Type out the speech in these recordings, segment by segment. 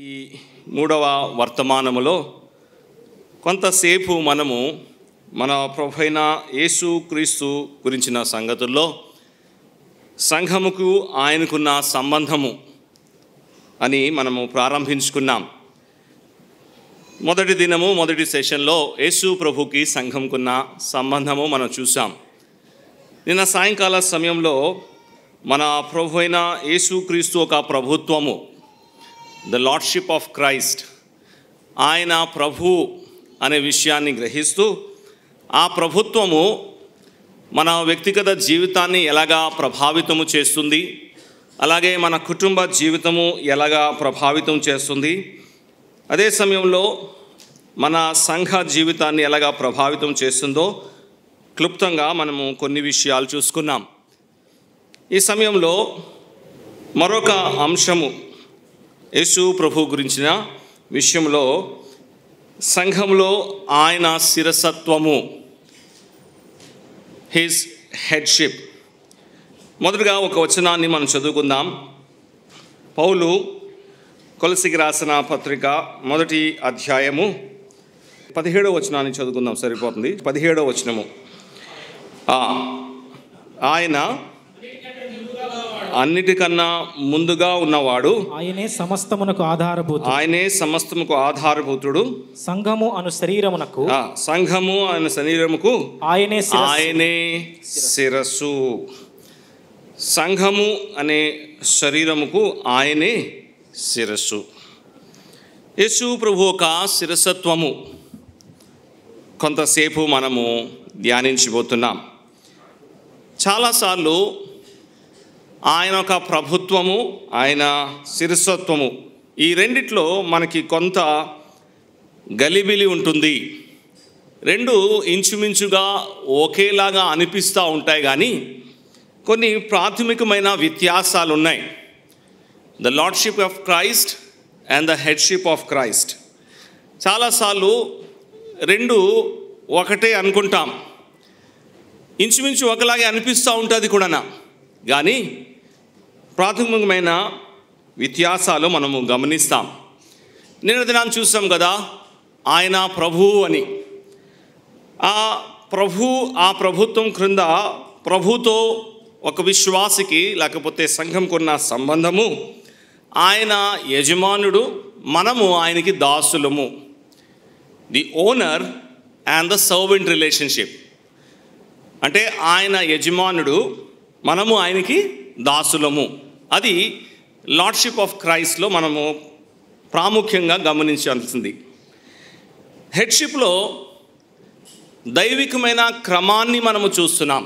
ఈ మూడవ వర్తమానములో కొంతసేపు మనము మన ప్రభువైన యేసుక్రీస్తు గురించిన సంగతుల్లో సంఘముకు ఆయనకున్న సంబంధము అని మనము ప్రారంభించుకున్నాం. మొదటి దినము మొదటి సెషన్లో యేసు ప్రభుకి సంఘంకున్న సంబంధము మనం చూసాం. నిన్న సాయంకాల సమయంలో మన ప్రభువైన యేసుక్రీస్తు ఒక ప్రభుత్వము, ద లార్డ్షిప్ ఆఫ్ క్రైస్ట్, ఆయన ప్రభు అనే విషయాన్ని గ్రహిస్తూ ఆ ప్రభుత్వము మన వ్యక్తిగత జీవితాన్ని ఎలాగా ప్రభావితము చేస్తుంది, అలాగే మన కుటుంబ జీవితము ఎలాగా ప్రభావితం చేస్తుంది, అదే సమయంలో మన సంఘ జీవితాన్ని ఎలాగా ప్రభావితం చేస్తుందో క్లుప్తంగా మనము కొన్ని విషయాలు చూసుకున్నాం. ఈ సమయంలో మరొక అంశము యేసు ప్రభు గురించిన విషయంలో సంఘంలో ఆయన శిరసత్వము, హిజ్ హెడ్షిప్. మొదటగా ఒక వచనాన్ని మనం చదువుకుందాం. పౌలు కొలసికి రాసిన పత్రిక మొదటి అధ్యాయము 17వ వచనాన్ని చదువుకుందాం, సరిపోతుంది. 17వ వచనము. ఆయన అన్నిటికన్నా ముందుగా ఉన్నవాడు, ఆయనే సమస్తమునకు ఆధారభూతుడు, సంఘము అను శరీరమునకు ఆయనే శిరస్సు. సంఘము అనే శరీరముకు ఆయనే శిరస్సు. యేసు ప్రభు ఒక శిరసత్వము కొంతసేపు మనము ధ్యానించబోతున్నాం. చాలాసార్లు ఆయన ఒక ప్రభుత్వము, ఆయన శిరసత్వము, ఈ రెండిట్లో మనకి కొంత గలిబిలి ఉంటుంది. రెండు ఇంచుమించుగా ఒకేలాగా అనిపిస్తూ ఉంటాయి, కానీ కొన్ని ప్రాథమికమైన వ్యత్యాసాలు ఉన్నాయి. The lordship of Christ and the headship of Christ. చాలాసార్లు రెండు ఒకటే అనుకుంటాం, ఇంచుమించు ఒకలాగే అనిపిస్తూ ఉంటుంది కూడా, కానీ ప్రాథమికమైన వ్యత్యాసాలు మనము గమనిస్తాం. నిన్న దినాన్ని చూసాం కదా, ఆయన ప్రభువు అని. ఆ ప్రభుత్వం క్రింద ప్రభుతో ఒక విశ్వాసికి లేకపోతే సంఘంకున్న సంబంధము, ఆయన యజమానుడు, మనము ఆయనకి దాసులము. The owner and the servant relationship. అంటే ఆయన యజమానుడు, మనము ఆయనకి దాసులము. అది లార్డ్షిప్ ఆఫ్ క్రైస్ట్లో మనము ప్రాముఖ్యంగా గమనించాల్సింది. హెడ్షిప్లో దైవికమైన క్రమాన్ని మనము చూస్తున్నాం,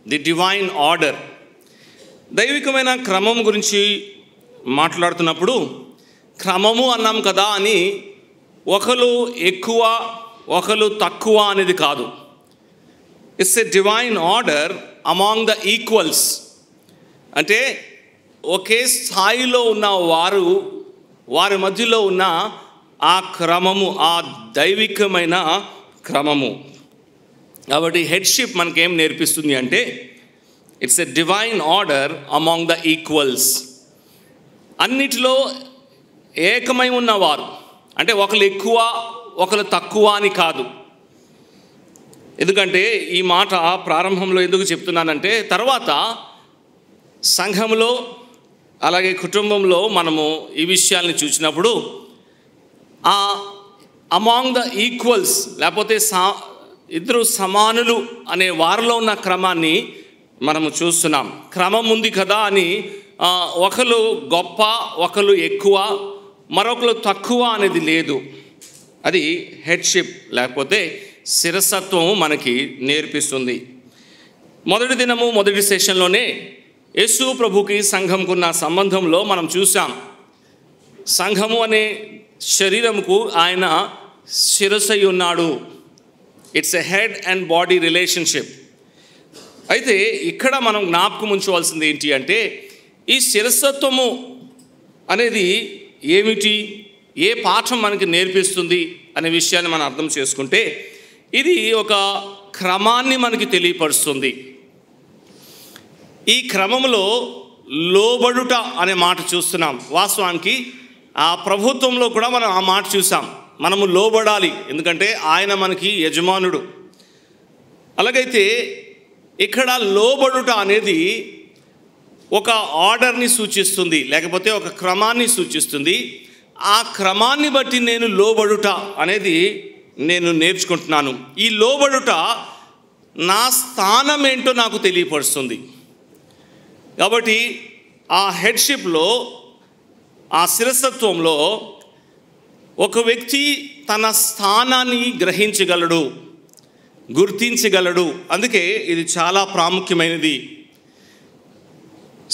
ది డివైన్ ఆర్డర్. దైవికమైన క్రమం గురించి మాట్లాడుతున్నప్పుడు క్రమము అన్నాం కదా అని ఒకరు ఎక్కువ ఒకరు తక్కువ అనేది కాదు. It's a divine order among the equals. అంటే ఒకే స్థాయిలో ఉన్న వారి మధ్యలో ఉన్న ఆ క్రమము, ఆ దైవికమైన క్రమము. కాబట్టి హెడ్షిప్ మనకేం నేర్పిస్తుంది అంటే it's a divine order among the equals. అన్నిటిలో ఏకమై ఉన్నవారు, అంటే ఒకరు ఎక్కువ ఒకరు తక్కువ అని కాదు. ఎందుకంటే ఈ మాట ప్రారంభంలో ఎందుకు చెప్తున్నానంటే, తర్వాత సంఘంలో అలాగే కుటుంబంలో మనము ఈ విషయాల్ని చూసినప్పుడు అమాంగ్ ద ఈక్వల్స్ లేకపోతే ఇద్దరు సమానులు అనే వారిలో ఉన్న క్రమాన్ని మనము చూస్తున్నాం. క్రమం ఉంది కదా అని ఒకరు గొప్ప ఒకరు ఎక్కువ మరొకరు తక్కువ అనేది లేదు. అది హెడ్షిప్ లేకపోతే శిరసత్వము మనకి నేర్పిస్తుంది. మొదటి దినము మొదటి సెషన్లోనే యేసు ప్రభుకి సంఘంకున్న సంబంధంలో మనం చూసాం. సంఘము అనే శరీరముకు ఆయన శిరస్సై ఉన్నాడు. It's a head and body relationship. అయితే ఇక్కడ మనం జ్ఞాపకం ఉంచవలసింది ఏంటి అంటే, ఈ శిరసత్వము అనేది ఏమిటి, ఏ పాఠం మనకి నేర్పిస్తుంది అనే విషయాన్ని మనం అర్థం చేసుకుంటే, ఇది ఒక క్రమాన్ని మనకి తెలియపరుస్తుంది. ఈ క్రమంలో లోబడుట అనే మాట చూస్తున్నాం. వాస్తవానికి ఆ ప్రభుత్వంలో కూడా మనం ఆ మాట చూసాం. మనము లోబడాలి, ఎందుకంటే ఆయన మనకి యజమానుడు. అలాగైతే ఇక్కడ లోబడుట అనేది ఒక ఆర్డర్ని సూచిస్తుంది, లేకపోతే ఒక క్రమాన్ని సూచిస్తుంది. ఆ క్రమాన్ని బట్టి నేను లోబడుట అనేది నేను నేర్చుకుంటున్నాను. ఈ లోబడుట నా స్థానం ఏంటో నాకు తెలియపరుస్తుంది. కాబట్టి ఆ హెడ్షిప్లో, ఆ శిరసత్వంలో ఒక వ్యక్తి తన స్థానాన్ని గ్రహించగలడు, గుర్తించగలడు. అందుకే ఇది చాలా ప్రాముఖ్యమైనది.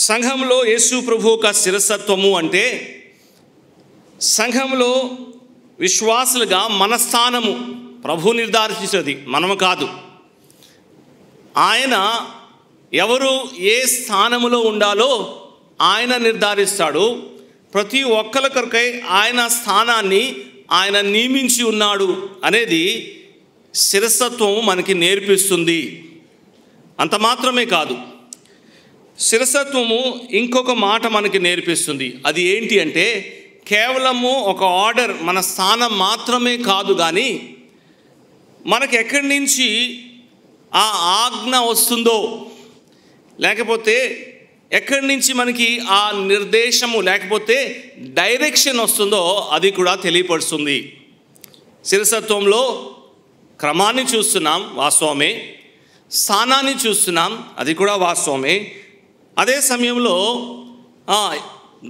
సంఘంలో యేసు ప్రభు యొక్క శిరసత్వము అంటే సంఘంలో విశ్వాసులుగా మన స్థానము ప్రభు నిర్ధారించినది, మనము కాదు. ఆయన ఎవరు ఏ స్థానములో ఉండాలో ఆయన నిర్ధారిస్తాడు. ప్రతి ఒక్కరి కొరకై ఆయన స్థానాన్ని ఆయన నియమించి ఉన్నాడు అనేది శిరసత్వం మనకి నేర్పిస్తుంది. అంత మాత్రమే కాదు, శిరసత్వము ఇంకొక మాట మనకి నేర్పిస్తుంది. అది ఏంటి అంటే కేవలము ఒక ఆర్డర్, మన స్థానం మాత్రమే కాదు, కానీ మనకు ఎక్కడి నుంచి ఆ ఆజ్ఞ వస్తుందో, లేకపోతే ఎక్కడి నుంచి మనకి ఆ నిర్దేశము లేకపోతే డైరెక్షన్ వస్తుందో అది కూడా తెలియపరుస్తుంది. శిరసత్వంలో క్రమాన్ని చూస్తున్నాం, వాస్తవమే. స్థానాన్ని చూస్తున్నాం, అది కూడా వాస్తవమే. అదే సమయంలో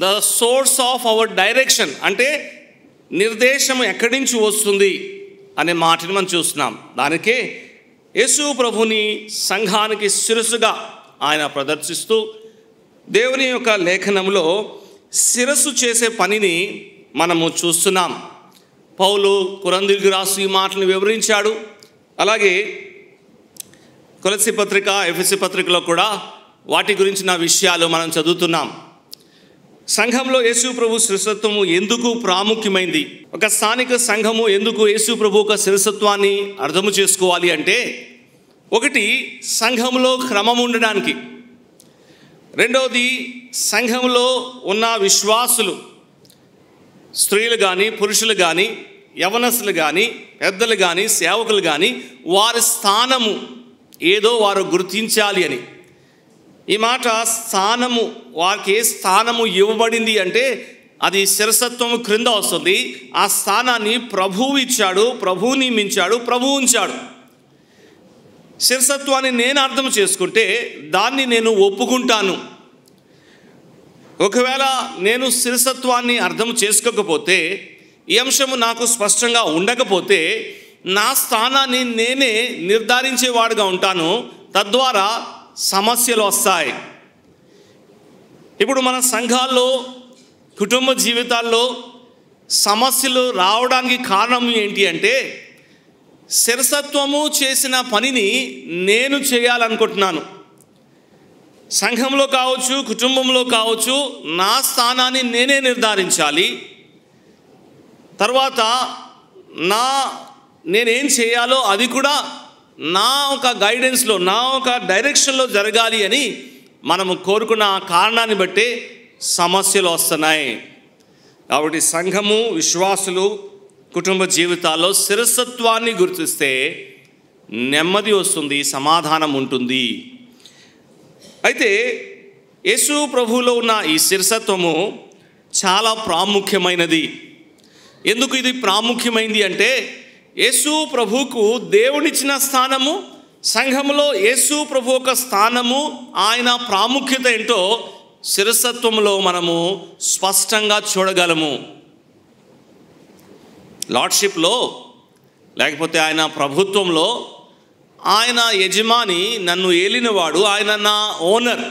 the source of our direction అంటే నిర్దేశం ఎక్కడి నుంచి వస్తుంది అనే మాటని మనం చూస్తున్నాం. దానికే యేసు ప్రభుని సంఘానికి శిరస్సుగా ఆయన ప్రదర్శిస్తూ దేవుని యొక్క లేఖనంలో శిరస్సు చేసే పనిని మనము చూస్తున్నాం. పౌలు కొరింథీయులకు రాసి ఈ మాటలను వివరించాడు. అలాగే కొలస్సీ పత్రిక, ఎఫెసీ పత్రికలో కూడా వాటి గురించిన విషయాలు మనం చదువుతున్నాం. సంఘంలో యేసు ప్రభు శిరసత్వము ఎందుకు ప్రాముఖ్యమైంది, ఒక స్థానిక సంఘము ఎందుకు యేసు ప్రభు యొక్క శిరసత్వాన్ని అర్థము చేసుకోవాలి అంటే, ఒకటి సంఘంలో క్రమం ఉండడానికి, రెండవది సంఘంలో ఉన్న విశ్వాసులు, స్త్రీలు కానీ పురుషులు కానీ యవనస్తులు కానీ పెద్దలు కానీ సేవకులు కానీ వారి స్థానము ఏదో వారు గుర్తించాలి అని. ఈ మాట స్థానము, వారికి ఏ స్థానము ఇవ్వబడింది అంటే అది శిరసత్వము క్రింద వస్తుంది. ఆ స్థానాన్ని ప్రభువు ఇచ్చాడు, ప్రభువు నియమించాడు, ప్రభువు ఉంచాడు. శిరసత్వాన్ని నేను అర్థం చేసుకుంటే దాన్ని నేను ఒప్పుకుంటాను. ఒకవేళ నేను శిరసత్వాన్ని అర్థం చేసుకోకపోతే, ఈ అంశము నాకు స్పష్టంగా ఉండకపోతే నా స్థానాన్ని నేనే నిర్ధారించేవాడుగా ఉంటాను. తద్వారా సమస్యలు వస్తాయి. ఇప్పుడు మన సంఘాల్లో, కుటుంబ జీవితాల్లో సమస్యలు రావడానికి కారణం ఏంటి అంటే శిరసత్వము చేసిన పనిని నేను చేయాలనుకుంటున్నాను. సంఘంలో కావచ్చు, కుటుంబంలో కావచ్చు, నా స్థానాన్ని నేనే నిర్ధారించాలి. తర్వాత నేనేం చేయాలో అది కూడా నా ఒక గైడెన్స్లో, నా ఒక డైరెక్షన్లో జరగాలి అని మనము కోరుకున్న ఆ కారణాన్ని బట్టే సమస్యలు వస్తున్నాయి. కాబట్టి సంఘము, విశ్వాసులు కుటుంబ జీవితాల్లో శిరసత్వాన్ని గుర్తిస్తే నెమ్మది వస్తుంది, సమాధానం ఉంటుంది. అయితే యేసు ప్రభువులో ఉన్న ఈ శిరసత్వము చాలా ప్రాముఖ్యమైనది. ఎందుకు ఇది ప్రాముఖ్యమైంది అంటే యేసు ప్రభువుకు దేవునిచ్చిన స్థానము, సంఘములో యేసు ప్రభు యొక్క స్థానము, ఆయన ప్రాముఖ్యత ఏంటో శిరసత్వంలో మనము స్పష్టంగా చూడగలము. లార్డ్షిప్లో లేకపోతే ఆయన ప్రభుత్వంలో ఆయన యజమాని, నన్ను ఏలినవాడు, ఆయన నా ఓనర్.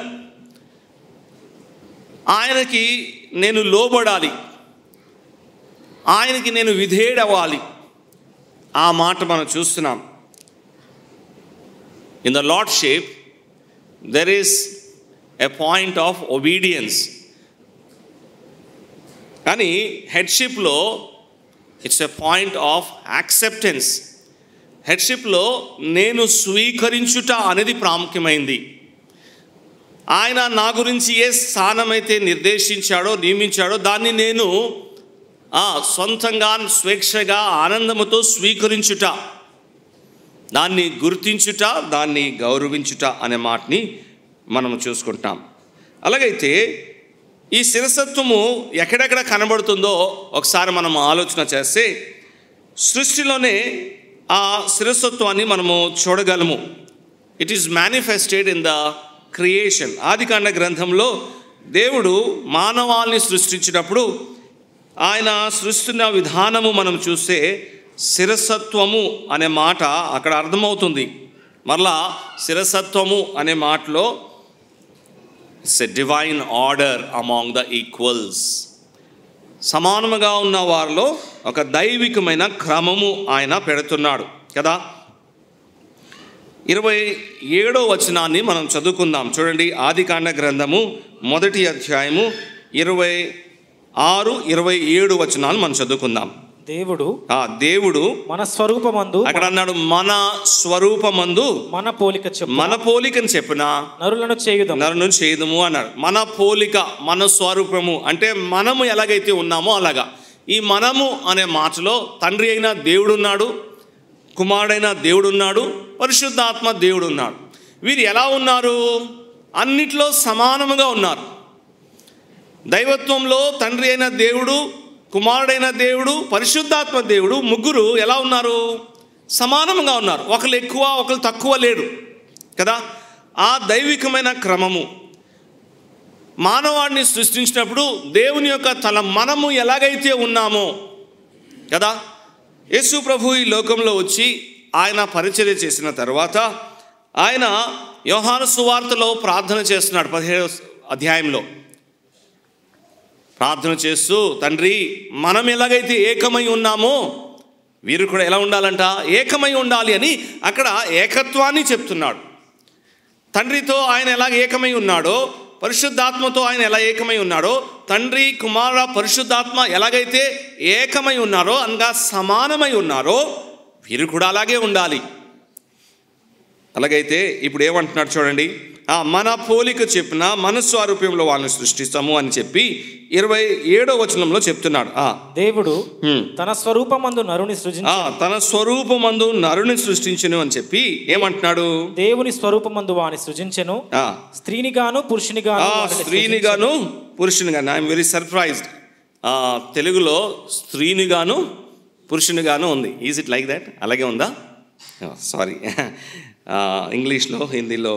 ఆయనకి నేను లోబడాలి, ఆయనకి నేను విధేయుడవ్వాలి. ఆ మాట మనం చూస్తున్నాం. In the lordship there is a point of obedience. కానీ హెడ్షిప్లో it's a point of acceptance. హెడ్షిప్లో నేను స్వీకరించుట అనేది ప్రాముఖ్యమైంది. ఆయన నా గురించి ఏ స్థానమైతే నిర్దేశించాడో, నియమించాడో దాన్ని నేను సొంతంగా స్వేచ్ఛగా ఆనందముతో స్వీకరించుట, దాన్ని గుర్తించుట, దాన్ని గౌరవించుట అనే మాటని మనం చూసుకుంటాం. అలాగైతే ఈ శిరసత్వము ఎక్కడెక్కడ కనబడుతుందో ఒకసారి మనం ఆలోచన చేస్తే సృష్టిలోనే ఆ శిరసత్వాన్ని మనము చూడగలము. It is manifested in the creation. ఆదికాండ గ్రంథంలో దేవుడు మానవాల్ని సృష్టించినప్పుడు ఆయన సృష్టిన విధానము మనం చూస్తే శిరసత్వము అనే మాట అక్కడ అర్థమవుతుంది. మరలా శిరసత్వము అనే మాటలో it's a divine order among the equals. సమానముగా ఉన్న వారిలో ఒక దైవికమైన క్రమము ఆయన పెడుతున్నాడు కదా. 27వ వచనాన్ని మనం చదువుకుందాం. చూడండి, ఆదికాండ గ్రంథము 1వ అధ్యాయము 26, 27 వచనాలు మనం చదువుకుందాం. దేవుడు మన స్వరూపమందు, అక్కడ అన్నాడు మన స్వరూపమందు మన పోలికని చెప్పిన నరులను చేయుదుము అన్నాడు. మన పోలిక, మన స్వరూపము అంటే మనము ఎలాగైతే ఉన్నామో అలాగా. ఈ మనము అనే మాటలో తండ్రి అయిన దేవుడు ఉన్నాడు, కుమారుడైన దేవుడు ఉన్నాడు, పరిశుద్ధాత్మ దేవుడు ఉన్నాడు. వీరు ఎలా ఉన్నారు? అన్నిట్లో సమానముగా ఉన్నారు. దైవత్వంలో తండ్రి అయిన దేవుడు, కుమారుడైన దేవుడు, పరిశుద్ధాత్మ దేవుడు ముగ్గురు ఎలా ఉన్నారు? సమానంగా ఉన్నారు. ఒకరు ఎక్కువ ఒకరు తక్కువ లేరు కదా. ఆ దైవికమైన క్రమము మానవాడిని సృష్టించినప్పుడు దేవుని యొక్క తల మనము ఎలాగైతే ఉన్నామో కదా. యేసు ప్రభు ఈ లోకంలో వచ్చి ఆయన పరిచర్య చేసిన తర్వాత ఆయన యోహాను సువార్తలో ప్రార్థన చేస్తున్నాడు. 17వ అధ్యాయంలో ప్రార్థన చేస్తూ, తండ్రి మనం ఎలాగైతే ఏకమై ఉన్నామో వీరు కూడా ఎలా ఉండాలంట? ఏకమై ఉండాలి అని అక్కడ ఏకత్వాన్ని చెప్తున్నాడు. తండ్రితో ఆయన ఎలా ఏకమై ఉన్నాడో, పరిశుద్ధాత్మతో ఆయన ఎలా ఏకమై ఉన్నాడో, తండ్రి కుమార పరిశుద్ధాత్మ ఎలాగైతే ఏకమై ఉన్నారో, అనగా సమానమై ఉన్నారో వీరు కూడా అలాగే ఉండాలి. అలాగైతే ఇప్పుడు ఏమంటున్నాడు చూడండి, మన పోలిక చెప్పిన మన స్వరూపంలో వాళ్ళని సృష్టిస్తాము అని చెప్పి 27వ వచనంలో చెప్తున్నాడు. దేవుడు తన స్వరూపమందు నరుని సృష్టించును అని చెప్పి ఏమంటున్నాడు? దేవుని స్వరూపమందు వాని సృజించెను, స్త్రీనిగాను పురుషునిగాను. I'm very surprised. తెలుగులో స్త్రీనిగాను పురుషునిగాను ఉంది. Is it like that? అలాగే ఉందా? సారీ. ఇంగ్లీష్లో, హిందీలో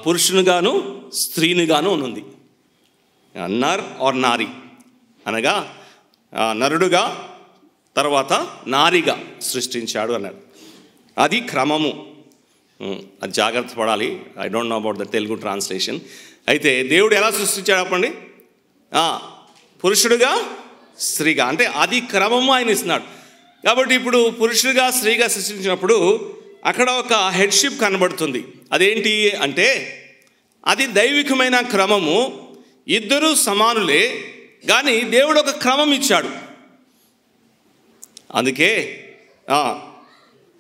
పురుషునిగాను స్త్రీనిగాను ఉంది. నర్ ఆర్ నారి అనగా నరుడుగా తర్వాత నారిగా సృష్టించాడు అన్నాడు. అది క్రమము. అది జాగ్రత్త పడాలి. I don't know about the Telugu translation. అయితే దేవుడు ఎలా సృష్టించాడు అప్పండి? పురుషుడుగా స్త్రీగా, అంటే అది క్రమము ఆయన ఇస్తున్నాడు. కాబట్టి ఇప్పుడు పురుషుడిగా స్త్రీగా సృష్టించినప్పుడు అక్కడ ఒక హెడ్షిప్ కనబడుతుంది. అదేంటి అంటే అది దైవికమైన క్రమము. ఇద్దరు సమానులే, కానీ దేవుడు ఒక క్రమం ఇచ్చాడు. అందుకే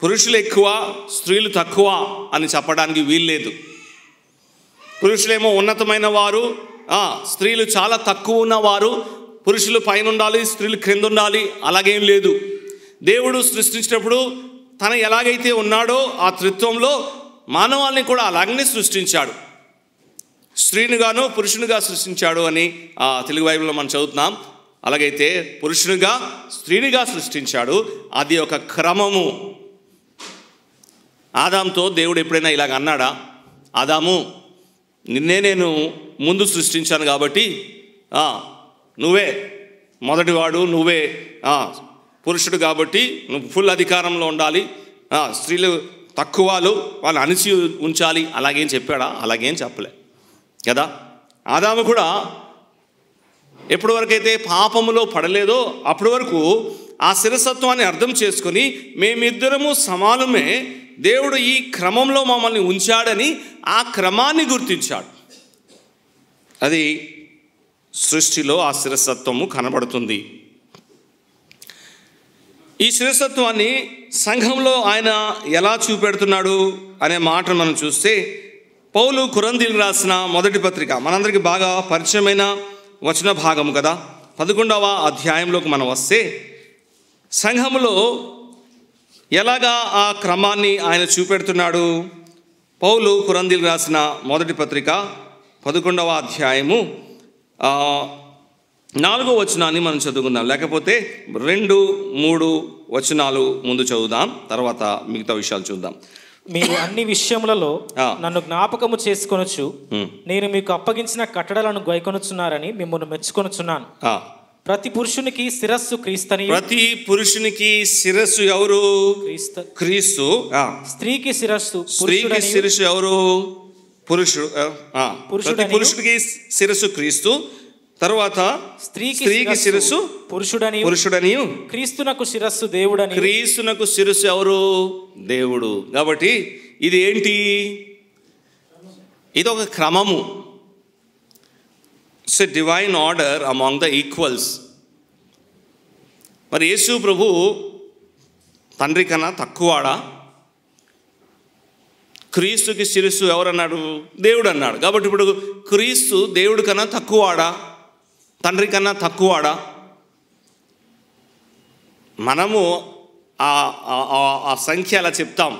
పురుషులు ఎక్కువ స్త్రీలు తక్కువ అని చెప్పడానికి వీల్లేదు. పురుషులేమో ఉన్నతమైన వారు, స్త్రీలు చాలా తక్కువ ఉన్నవారు, పురుషులు పైన ఉండాలి స్త్రీలు క్రింద ఉండాలి, అలాగేం లేదు. దేవుడు సృష్టించినప్పుడు తన ఎలాగైతే ఉన్నాడో ఆ త్రిత్వంలో మానవాల్ని కూడా అలాగనే సృష్టించాడు. స్త్రీనిగాను పురుషునిగా సృష్టించాడు అని తెలుగు బైబిల్లో మనం చదువుతున్నాం. అలాగైతే పురుషునిగా స్త్రీనిగా సృష్టించాడు. అది ఒక క్రమము. ఆదాముతో దేవుడు ఎప్పుడైనా ఇలాగ అన్నాడా? ఆదాము, నిన్నే నేను ముందు సృష్టించాను కాబట్టి నువ్వే మొదటివాడు, నువ్వే పురుషుడు కాబట్టి నువ్వు ఫుల్ అధికారంలో ఉండాలి, స్త్రీలు తక్కువలు వాళ్ళు అణిచి ఉంచాలి, అలాగేం చెప్పాడా? అలాగేం చెప్పలే కదా. ఆదాము కూడా ఎప్పటి వరకైతే పాపములో పడలేదో అప్పటి వరకు ఆ శిరసత్వాన్ని అర్థం చేసుకొని మేమిద్దరము సమానమే, దేవుడు ఈ క్రమంలో మమ్మల్ని ఉంచాడని ఆ క్రమాన్ని గుర్తించాడు. అది సృష్టిలో ఆ శిరసత్వము కనబడుతుంది. ఈ శిరసత్వాన్ని సంఘంలో ఆయన ఎలా చూపెడుతున్నాడు అనే మాటను మనం చూస్తే, పౌలు కొరింథీయులకు రాసిన మొదటి పత్రిక మనందరికీ బాగా పరిచయమైన వచన భాగము కదా. 11వ అధ్యాయంలోకి మనం వస్తే సంఘములో ఎలాగా ఆ క్రమాన్ని ఆయన చూపెడుతున్నాడు. పౌలు కొరింథీయులకు రాసిన మొదటి పత్రిక 11వ అధ్యాయము 4వ వచనాన్ని మనం చదువుకుందాం. లేకపోతే 2-3 వచనాలు ముందు చదువుదాం, తర్వాత మిగతా విషయాలు చూద్దాం. మీరు అన్ని విషయములలో నన్ను జ్ఞాపకము చేసుకొనొచ్చు, నేను మీకు అప్పగించిన కట్టడలను గైకొనుచున్నారని మిమ్మల్ని మెచ్చుకొనుచున్నాను. ప్రతి పురుషునికి శిరస్సు క్రీస్తని. ప్రతి పురుషునికి శిరస్సు ఎవరు? క్రీస్తు. స్త్రీకి శిరస్సు ఎవరు? పురుషుడు. ప్రతి పురుషుడికి శిరస్సు క్రీస్తు. తర్వాత స్త్రీకి శిరస్సు పురుషుడని. క్రీస్తునకు శిరస్సు దేవుడని. క్రీస్తునకు శిరస్సు ఎవరు? దేవుడు. కాబట్టి ఇది ఏంటి? ఇది ఒక క్రమము. It's a divine order among the equals. మరి యేసు ప్రభు తండ్రి కన్నా తక్కువాడా? క్రీస్తుకి శిరస్సు ఎవరన్నాడు? దేవుడు అన్నాడు. కాబట్టి ఇప్పుడు క్రీస్తు దేవుడి కన్నా తక్కువాడా? తండ్రి కన్నా తక్కువాడా? మనము ఆ సంఖ్య అలా చెప్తాం.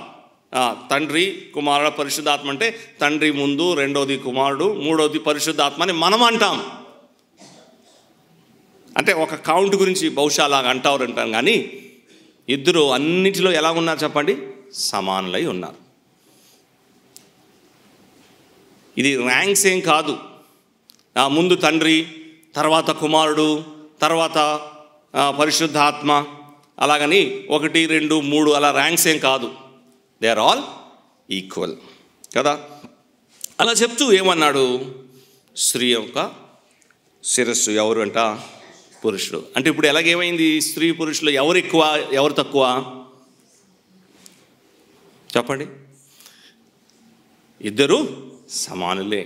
తండ్రి, కుమారుడు, పరిశుద్ధాత్మ అంటే తండ్రి ముందు, రెండోది కుమారుడు, మూడోది పరిశుద్ధాత్మ అని మనం అంటాం. అంటే ఒక కౌంట్ గురించి బహుశా అలాగ అంటాం. కానీ ఇద్దరు అన్నిటిలో ఎలా ఉన్నారు చెప్పండి? సమానులై ఉన్నారు. ఇది ర్యాంక్స్ ఏం కాదు. ముందు తండ్రి, తర్వాత కుమారుడు, తర్వాత పరిశుద్ధాత్మ, అలాగని 1, 2, 3 అలా ర్యాంక్స్ ఏం కాదు. దే ఆర్ ఆల్ ఈక్వల్ కదా. అలా చెప్తూ ఏమన్నాడు? స్త్రీ యొక్క శిరస్సు ఎవరు అంట? పురుషుడు. అంటే ఇప్పుడు ఎలాగేమైంది? స్త్రీ పురుషులు ఎవరు ఎక్కువ, ఎవరు తక్కువ చెప్పండి? ఇద్దరు సమానులే.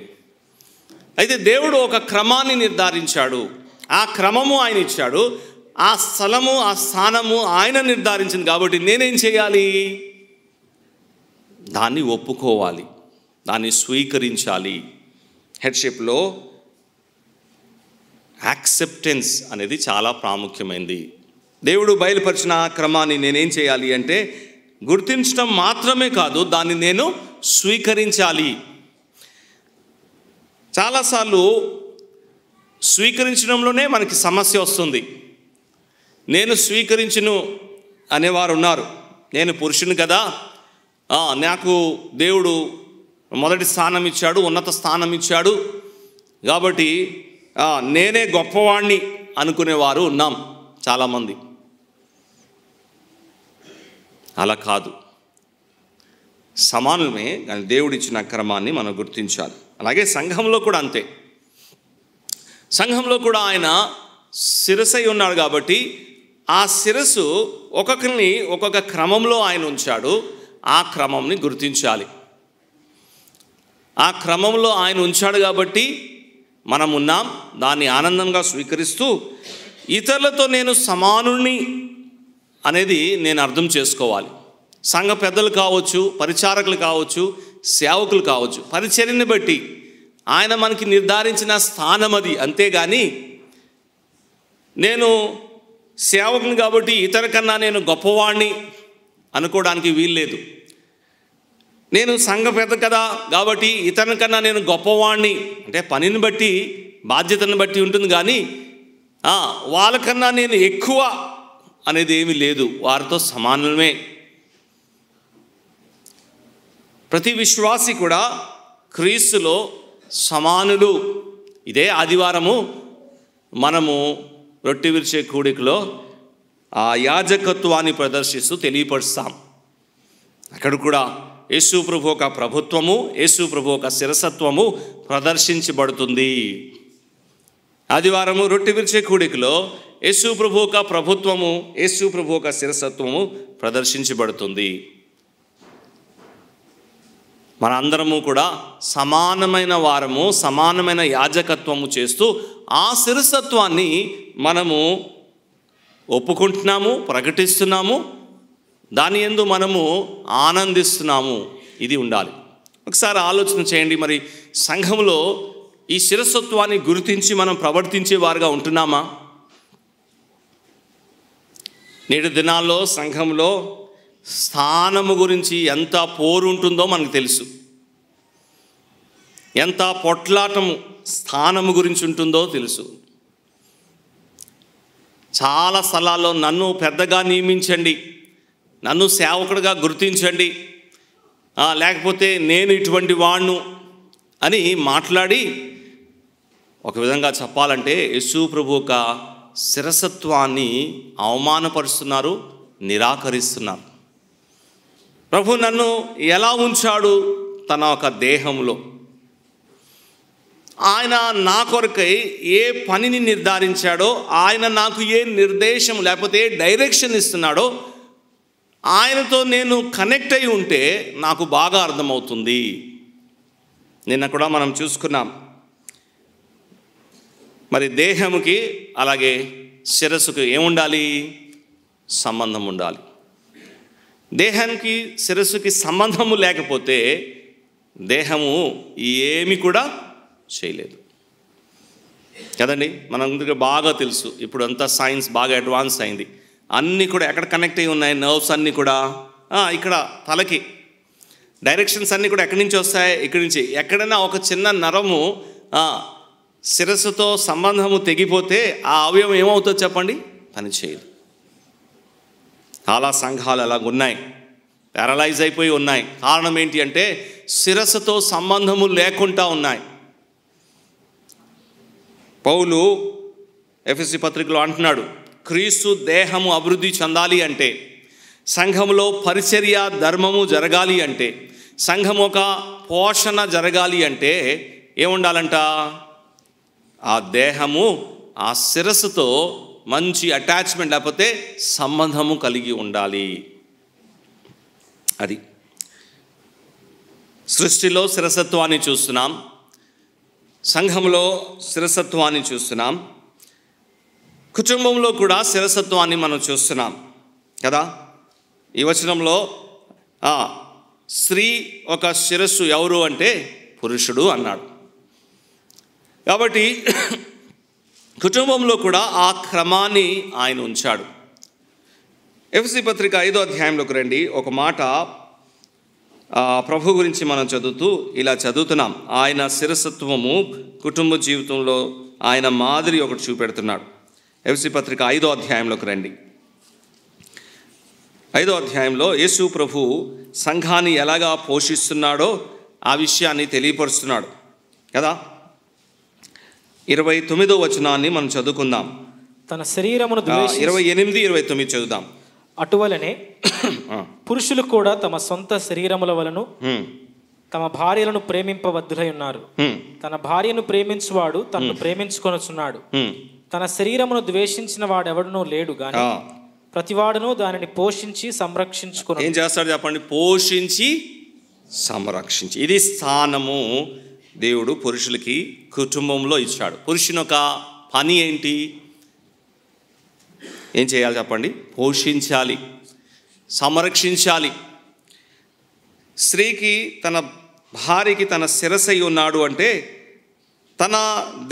అయితే దేవుడు ఒక క్రమాన్ని నిర్ధారించాడు. ఆ క్రమము ఆయన ఇచ్చాడు. ఆ స్థలము, ఆ స్థానము ఆయన నిర్ధారించింది. కాబట్టి నేనేం చేయాలి? దాన్ని ఒప్పుకోవాలి, దాన్ని స్వీకరించాలి. హెడ్షిప్లో యాక్సెప్టెన్స్ అనేది చాలా ప్రాముఖ్యమైనది. దేవుడు బయలుపరిచిన ఆ క్రమాన్ని నేనేం చేయాలి అంటే గుర్తించడం మాత్రమే కాదు, దాన్ని నేను స్వీకరించాలి. చాలాసార్లు స్వీకరించడంలోనే మనకి సమస్య వస్తుంది. నేను స్వీకరించును అనేవారు ఉన్నారు. నేను పురుషుని కదా, నాకు దేవుడు మొదటి స్థానం ఇచ్చాడు, ఉన్నత స్థానం ఇచ్చాడు, కాబట్టి నేనే గొప్పవాణ్ణి అనుకునేవారు ఉన్నాం చాలామంది. అలా కాదు, సమానమే. కానీ దేవుడిచ్చిన క్రమాన్ని మనం గుర్తించాలి. అలాగే సంఘంలో కూడా అంతే. సంఘంలో కూడా ఆయన శిరస్సై ఉన్నాడు కాబట్టి ఆ శిరస్సు ఒక్కొక్కరిని ఒక్కొక్క క్రమంలో ఆయన ఉంచాడు. ఆ క్రమంని గుర్తించాలి. ఆ క్రమంలో ఆయన ఉంచాడు కాబట్టి మనం ఉన్నాం. దాన్ని ఆనందంగా స్వీకరిస్తూ ఇతరులతో నేను సమానుణ్ణి అనేది నేను అర్థం చేసుకోవాలి. సంఘ పెద్దలు కావచ్చు, పరిచారకులు కావచ్చు, సేవకులు కావచ్చు, పరిచర్యని బట్టి ఆయన మనకి నిర్ధారించిన స్థానం అది. అంతేగాని నేను సేవకుని కాబట్టి ఇతర కన్నా నేను గొప్పవాణ్ణి అనుకోవడానికి వీల్లేదు. నేను సంఘ పెద్ద కదా కాబట్టి ఇతరుల కన్నా నేను గొప్పవాణ్ణి అంటే పనిని బట్టి, బాధ్యతను బట్టి ఉంటుంది. కానీ వాళ్ళకన్నా నేను ఎక్కువ అనేది ఏమీ లేదు. వారితో సమానమే. ప్రతి విశ్వాసి కూడా క్రీస్తులో సమానులు. ఇదే ఆదివారము మనము రొట్టె విరిచే కూడికలో ఆ యాజకత్వాన్ని ప్రదర్శిస్తూ తెలియపరుస్తాం. అక్కడ కూడా యేసు ప్రభు ఒక ప్రభుత్వము, యేసు ప్రభు ఒక శిరసత్వము ప్రదర్శించబడుతుంది. ఆదివారము రొట్టె విరిచే కూడికలో యేసు ప్రభు ఒక ప్రభుత్వము, యేసు ప్రభు ఒక శిరసత్వము ప్రదర్శించబడుతుంది. మనందరము కూడా సమానమైన వారము, సమానమైన యాజకత్వము చేస్తూ ఆ శిరసత్వాన్ని మనము ఒప్పుకుంటున్నాము, ప్రకటిస్తున్నాము, దాని యందు మనము ఆనందిస్తున్నాము. ఇది ఉండాలి. ఒకసారి ఆలోచన చేయండి. మరి సంఘంలో ఈ శిరసత్వాన్ని గుర్తించి మనం ప్రవర్తించే వారుగా ఉంటున్నామా? నేటి దినాల్లో సంఘంలో స్థానము గురించి ఎంత పోరు ఉంటుందో మనకు తెలుసు. ఎంత పొట్లాటము స్థానము గురించి ఉంటుందో తెలుసు. చాలా స్థలాల్లో నన్ను పెద్దగా నియమించండి, నన్ను సేవకుడిగా గుర్తించండి, లేకపోతే నేను ఇటువంటి వాణ్ణు అని మాట్లాడి, ఒక విధంగా చెప్పాలంటే యేసు ప్రభు యొక్క శిరసత్వాన్ని అవమానపరుస్తున్నారు, నిరాకరిస్తున్నారు. ప్రభు నన్ను ఎలా ఉంచాడు? తన ఒక దేహంలో ఆయన నా కొరకై ఏ పనిని నిర్ధారించాడో, ఆయన నాకు ఏ నిర్దేశం లేకపోతే ఏ డైరెక్షన్ ఇస్తున్నాడో, ఆయనతో నేను కనెక్ట్ అయి ఉంటే నాకు బాగా అర్థమవుతుంది. నిన్న కూడా మనం చూసుకున్నాం. మరి దేహముకి అలాగే శిరస్సుకు ఏముండాలి? సంబంధం ఉండాలి. దేహానికి శిరస్సుకి సంబంధము లేకపోతే దేహము ఏమి కూడా చేయలేదు కదండి. మనందరికీ బాగా తెలుసు, ఇప్పుడు అంతా సైన్స్ బాగా అడ్వాన్స్ అయింది. అన్నీ కూడా ఎక్కడ కనెక్ట్ అయి ఉన్నాయి? నర్వ్స్ అన్నీ కూడా ఇక్కడ తలకి డైరెక్షన్స్ అన్నీ కూడా ఎక్కడి నుంచి వస్తాయి? ఇక్కడి నుంచి. ఎక్కడైనా ఒక చిన్న నరము శిరస్సుతో సంబంధము తెగిపోతే ఆ అవయవం ఏమవుతుందో చెప్పండి? పని చేయదు. చాలా సంఘాలు అలాగ ఉన్నాయి, ప్యారలైజ్ అయిపోయి ఉన్నాయి. కారణం ఏంటి అంటే శిరస్సుతో సంబంధము లేకుండా ఉన్నాయి. పౌలు ఎఫెసీ పత్రికలో అంటున్నాడు, క్రీస్తు దేహము అభివృద్ధి చెందాలి అంటే, సంఘములో పరిచర్య ధర్మము జరగాలి అంటే, సంఘం ఒక పోషణ జరగాలి అంటే ఏముండాలంట? ఆ దేహము ఆ శిరస్సుతో మంచి అటాచ్మెంట్ లేకపోతే సంబంధము కలిగి ఉండాలి. అది సృష్టిలో శిరసత్వాన్ని చూస్తున్నాం, సంఘంలో శిరసత్వాన్ని చూస్తున్నాం, కుటుంబంలో కూడా శిరసత్వాన్ని మనం చూస్తున్నాం కదా. ఈ వచనంలో స్త్రీ ఒక శిరస్సు ఎవరు అంటే పురుషుడు అన్నాడు. కాబట్టి కుటుంబంలో కూడా ఆ క్రమాన్ని ఆయన ఉంచాడు. ఎఫెసీ పత్రిక 5వ అధ్యాయంలోకి రండి. ఒక మాట ప్రభు గురించి మనం చదువుతూ ఇలా చదువుతున్నాం. ఆయన శిరసత్వము కుటుంబ జీవితంలో ఆయన మాదిరి ఒకటి చూపెడుతున్నాడు. ఎఫెసీ పత్రిక 5వ అధ్యాయంలోకి రండి. 5వ అధ్యాయంలో యేసు ప్రభు సంఘాన్ని ఎలాగా పోషిస్తున్నాడో ఆ విషయాన్ని తెలియపరుస్తున్నాడు కదా. 29వ వచనాన్ని మనం చదువుకుందాం. తన శరీరమును 28, 29 చదువుదాం. అటువలనే పురుషులు కూడా తమ సొంత శరీరముల వలను తమ భార్యలను ప్రేమింపవద్దులై ఉన్నారు. తన భార్యను ప్రేమించువాడు తనను ప్రేమించుకొనుచున్నాడు. తన శరీరమును ద్వేషించిన వాడెవడనూ లేడు గాని ప్రతివాడును దానిని పోషించి సంరక్షించుకుని. ఏం చేస్తాడు చెప్పండి? పోషించి సంరక్షించి. ఇది స్థానము దేవుడు పురుషులకి కుటుంబంలో ఇచ్చాడు. పురుషుని ఒక పని ఏంటి? ఏం చేయాలి చెప్పండి? పోషించాలి, సంరక్షించాలి. స్త్రీకి తన భార్యకి తన శిరసై ఉన్నాడు అంటే తన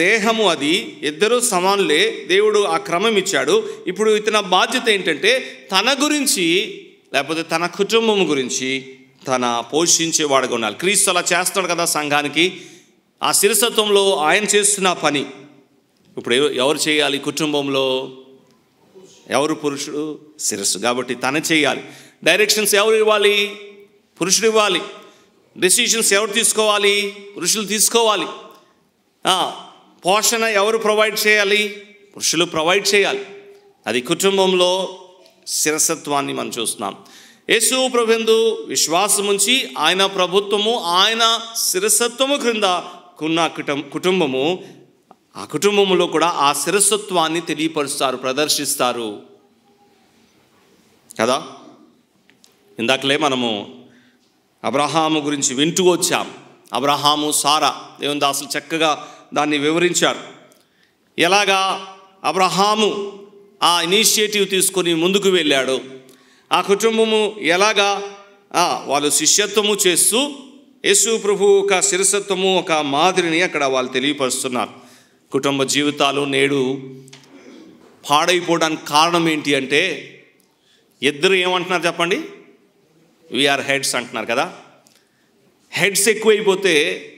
దేహము అది, ఇద్దరు సమానులే. దేవుడు ఆ క్రమం ఇచ్చాడు. ఇప్పుడు ఇతని బాధ్యత ఏంటంటే తన గురించి లేకపోతే తన కుటుంబం గురించి తన పోషించేవాడుగా ఉండాలి. క్రీస్తు అలా చేస్తాడు కదా సంఘానికి. ఆ శిరసత్వంలో ఆయన చేస్తున్న పని ఇప్పుడు ఎవరు చేయాలి? కుటుంబంలో ఎవరు? పురుషుడు శిరస్సు కాబట్టి తన చేయాలి. డైరెక్షన్స్ ఎవరు ఇవ్వాలి? పురుషుడు ఇవ్వాలి. డెసిషన్స్ ఎవరు తీసుకోవాలి? పురుషులు తీసుకోవాలి. పోషణ ఎవరు ప్రొవైడ్ చేయాలి? పురుషులు ప్రొవైడ్ చేయాలి. అది కుటుంబంలో శిరసత్వాన్ని మనం చూస్తున్నాం. యేసు ప్రభువునందు విశ్వాసం ఉంచి ఆయన ప్రభుత్వము, ఆయన శిరసత్వము క్రింద ఉన్న కుటుంబము, ఆ కుటుంబంలో కూడా ఆ శిరసత్వాన్ని తెలియపరుస్తారు, ప్రదర్శిస్తారు కదా. ఇందాకలే మనము అబ్రహాము గురించి వింటూ వచ్చాం. అబ్రహాము, సారా, దేవుని దాసులు చక్కగా దాన్ని వివరించారు. ఎలాగా అబ్రహాము ఆ ఇనిషియేటివ్ తీసుకొని ముందుకు వెళ్ళాడు, ఆ కుటుంబము ఎలాగా వాళ్ళు శిష్యత్వము చేస్తూ యేసు ప్రభు ఒక శిరసత్వము, ఒక మాదిరిని అక్కడ వాళ్ళు తెలియపరుస్తున్నారు. కుటుంబ జీవితాలు నేడు పాడైపోవడానికి కారణం ఏంటి అంటే ఇద్దరు ఏమంటున్నారు చెప్పండి? వీఆర్ హెడ్స్ అంటున్నారు కదా. హెడ్స్ ఎక్కువైపోతే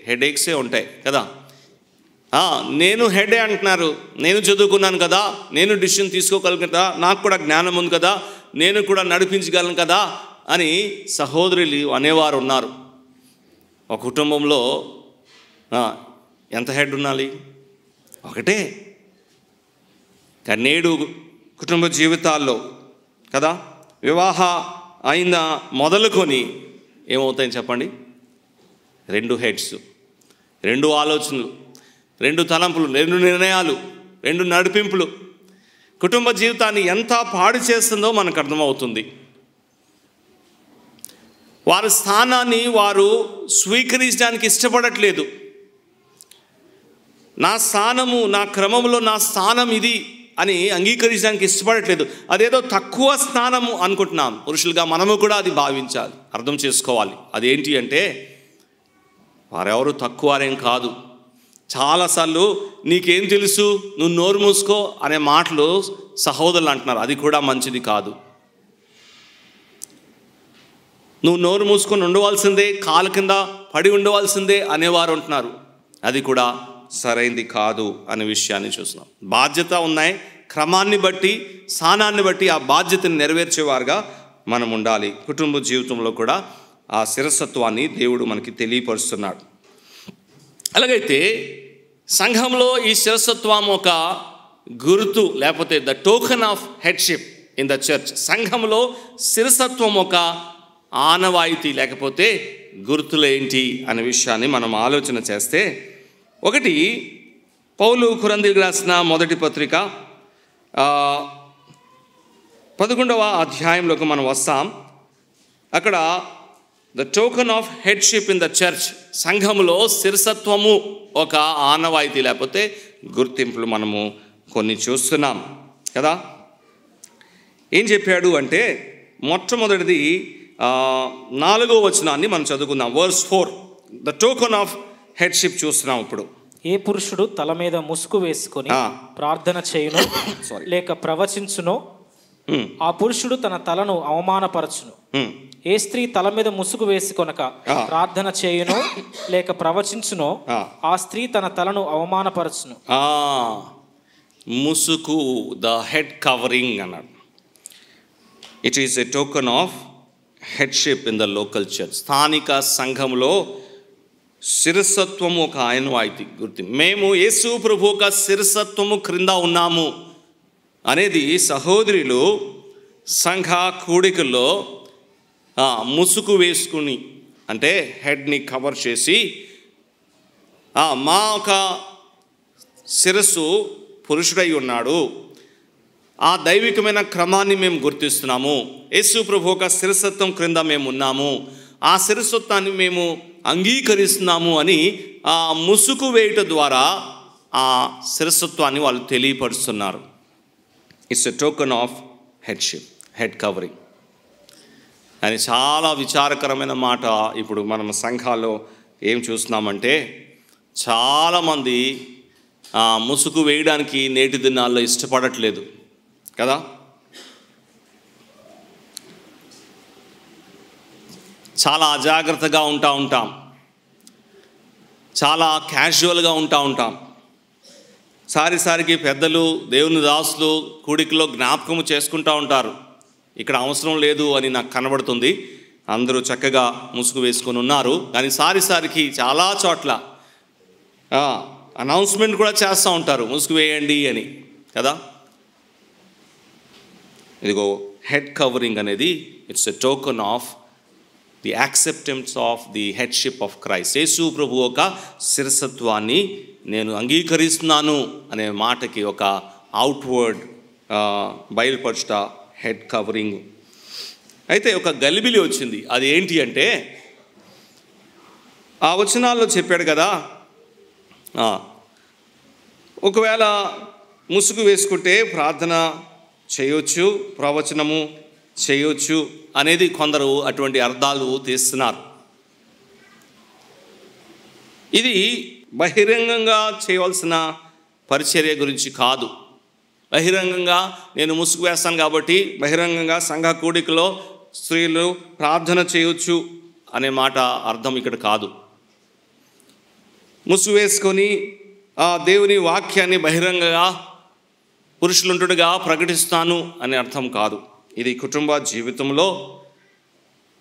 హెడేక్సే ఉంటాయి కదా. నేను హెడే అంటున్నారు, నేను చదువుకున్నాను కదా, నేను డిసిషన్ తీసుకోగలను కదా, నాకు కూడా జ్ఞానం ఉంది కదా, నేను కూడా నడిపించగలను కదా అని సహోదరులు అనేవారు ఉన్నారు. ఒక కుటుంబంలో ఎంత హెడ్ ఉండాలి? ఒకటే. నేడు కుటుంబ జీవితాల్లో కదా వివాహ అయిన మొదలుకొని ఏమవుతాయని చెప్పండి? 2 హెడ్స్, 2 ఆలోచనలు, 2 తలంపులు, 2 నిర్ణయాలు, 2 నడిపింపులు కుటుంబ జీవితాన్ని ఎంత పాడు చేస్తుందో మనకు అర్థమవుతుంది. వారి స్థానాన్ని వారు స్వీకరించడానికి ఇష్టపడట్లేదు. నా స్థానము, నా క్రమంలో నా స్థానం ఇది అని అంగీకరించడానికి ఇష్టపడట్లేదు. అదేదో తక్కువ స్థానము అనుకుంటున్నాం. పురుషులుగా మనము కూడా అది భావించాలి, అర్థం చేసుకోవాలి. అదేంటి అంటే వారెవరు తక్కువరేం కాదు. చాలాసార్లు నీకేం తెలుసు, నువ్వు నోరు మూసుకో అనే మాటలు సహోదరులు అంటున్నారు. అది కూడా మంచిది కాదు. నువ్వు నోరు మూసుకొని ఉండవలసిందే, కాలు కింద పడి ఉండవలసిందే అనేవారు ఉంటున్నారు. అది కూడా సరైంది కాదు అనే విషయాన్ని చూస్తున్నాం. బాధ్యత ఉన్నాయి, క్రమాన్ని బట్టి, స్థానాన్ని బట్టి ఆ బాధ్యతను నెరవేర్చేవారుగా మనం ఉండాలి. కుటుంబ జీవితంలో కూడా ఆ శిరసత్వాన్ని దేవుడు మనకి తెలియపరుస్తున్నాడు. అలాగైతే సంఘంలో ఈ శిరసత్వం ఒక గుర్తు, లేకపోతే the token of headship in the church. సంఘంలో శిరసత్వం ఒక ఆనవాయితీ లేకపోతే గుర్తులు ఏంటి అనే విషయాన్ని మనం ఆలోచన చేస్తే, ఒకటి పౌలు కొరింథీయులకు రాసిన మొదటి పత్రిక 11వ అధ్యాయంలోకి మనం వస్తాం. అక్కడ the token of headship in the church, సంఘములో శిరసత్వము ఒక ఆనవాయితీ లేకపోతే గుర్తింపులు మనము కొన్ని చూస్తున్నాం కదా. ఏం చెప్పాడు అంటే, మొట్టమొదటిది 4వ వచనాన్ని మనం చదువుకుందాం. Verse 4, the token of headship చూస్తున్నాం. ఇప్పుడు ఏ పురుషుడు తల మీద ముసుగు వేసుకొని ప్రార్థన చేయును లేక ప్రవచించునో ఆ పురుషుడు తన తలను అవమానపరచును. ఏ స్త్రీ తల మీద ముసుగు వేసుకొనక ప్రార్థన చేయునో లేక ప్రవచించునో ఆ స్త్రీ తన తలను అవమానపరచును. ముసుగు, ద హెడ్ కవరింగ్ అన్నాడు. It is a token of headship in the local church. స్థానిక సంఘంలో శిరసత్వము ఒక ఆనవాయితీ గుర్తు. మేము యేసు ప్రభు ఒక శిరసత్వము క్రింద ఉన్నాము అనేది సహోదరులు సంఘ కూడికల్లో ముసుగు వేసుకుని, అంటే హెడ్ని కవర్ చేసి, మా ఒక శిరస్సు పురుషుడై ఉన్నాడు, ఆ దైవికమైన క్రమాన్ని మేము గుర్తిస్తున్నాము, యేసు ప్రభు ఒక శిరసత్వం క్రింద మేము ఉన్నాము, ఆ శిరసత్వాన్ని మేము అంగీకరిస్తున్నాము అని ఆ ముసుగు వేయట ద్వారా ఆ శిరసత్వాన్ని వాళ్ళు తెలియపరుస్తున్నారు. It's a token of headship, head covering అని. చాలా విచారకరమైన మాట. ఇప్పుడు మనం సంఘాల్లో ఏం చూస్తున్నామంటే, చాలామంది ముసుగు వేయడానికి నేటి దినాల్లో ఇష్టపడట్లేదు కదా. చాలా అజాగ్రత్తగా ఉంటాం, చాలా క్యాజువల్గా ఉంటాం. సారికి పెద్దలు, దేవుని దాసులు కూడికలో జ్ఞాపకము చేసుకుంటూ ఉంటారు. ఇక్కడ అవసరం లేదు అని నాకు కనబడుతుంది. అందరూ చక్కగా ముసుగు వేసుకొని ఉన్నారు. కానీ సారికి చాలా చోట్ల అనౌన్స్మెంట్ కూడా చేస్తూ ఉంటారు, ముసుగు వేయండి అని కదా. ఇదిగో హెడ్ కవరింగ్ అనేది it's a token of the acceptance of the headship of Christ. యేసు ప్రభు ఒక శిరసత్వాన్ని నేను అంగీకరిస్తున్నాను అనే మాటకి ఒక అవుట్వర్డ్ బయలుపరచుట హెడ్ కవరింగ్. అయితే ఒక గలిబిలి వచ్చింది. అది ఏంటి అంటే, ఆ వచనాల్లో చెప్పాడు కదా, ఒకవేళ ముసుగు వేసుకుంటే ప్రార్థన చేయొచ్చు, ప్రవచనము చేయొచ్చు అనేది కొందరు అటువంటి అర్థాలు తీస్తున్నారు. ఇది బహిరంగంగా చేయవలసిన పరిచర్య గురించి కాదు. బహిరంగంగా నేను ముసుగు వేస్తాను కాబట్టి బహిరంగంగా సంఘ కూడికలో స్త్రీలు ప్రార్థన చేయొచ్చు అనే మాట అర్థం ఇక్కడ కాదు. ముసుగు వేసుకొని దేవుని వాక్యాన్ని బహిరంగంగా పురుషులుంటుడుగా ప్రకటిస్తాను అనే అర్థం కాదు. ఇది కుటుంబ జీవితంలో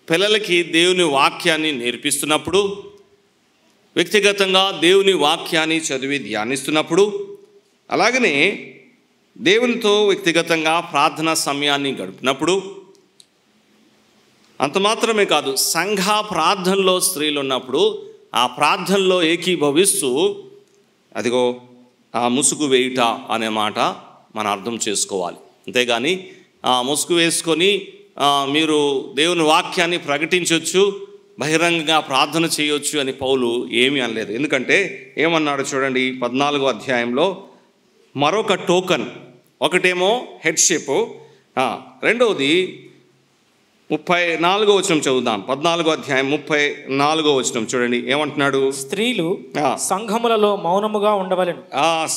పిల్లలకి దేవుని వాక్యాన్ని నేర్పిస్తున్నప్పుడు, వ్యక్తిగతంగా దేవుని వాక్యాన్ని చదివి ధ్యానిస్తున్నప్పుడు, అలాగనే దేవునితో వ్యక్తిగతంగా ప్రార్థనా సమయాన్ని గడిపినప్పుడు, అంత మాత్రమే కాదు, సంఘ ప్రార్థనలో స్త్రీలు ఉన్నప్పుడు ఆ ప్రార్థనలో ఏకీభవిస్తూ అదిగో ఆ ముసుగు వేయుట అనే మాట మనం అర్థం చేసుకోవాలి. అంతేగాని ముసుగు వేసుకొని మీరు దేవుని వాక్యాన్ని ప్రకటించవచ్చు, బహిరంగంగా ప్రార్థన చేయొచ్చు అని పౌలు ఏమీ అనలేదు. ఎందుకంటే ఏమన్నాడు చూడండి, 14వ అధ్యాయంలో మరొక టోకన్. ఒకటేమో హెడ్షిప్, రెండవది 34వ వచనం చదువుదాం. 14వ అధ్యాయం 34వ వచనం చూడండి, ఏమంటున్నాడు? స్త్రీలు సంఘములలో మౌనముగా ఉండవలెను.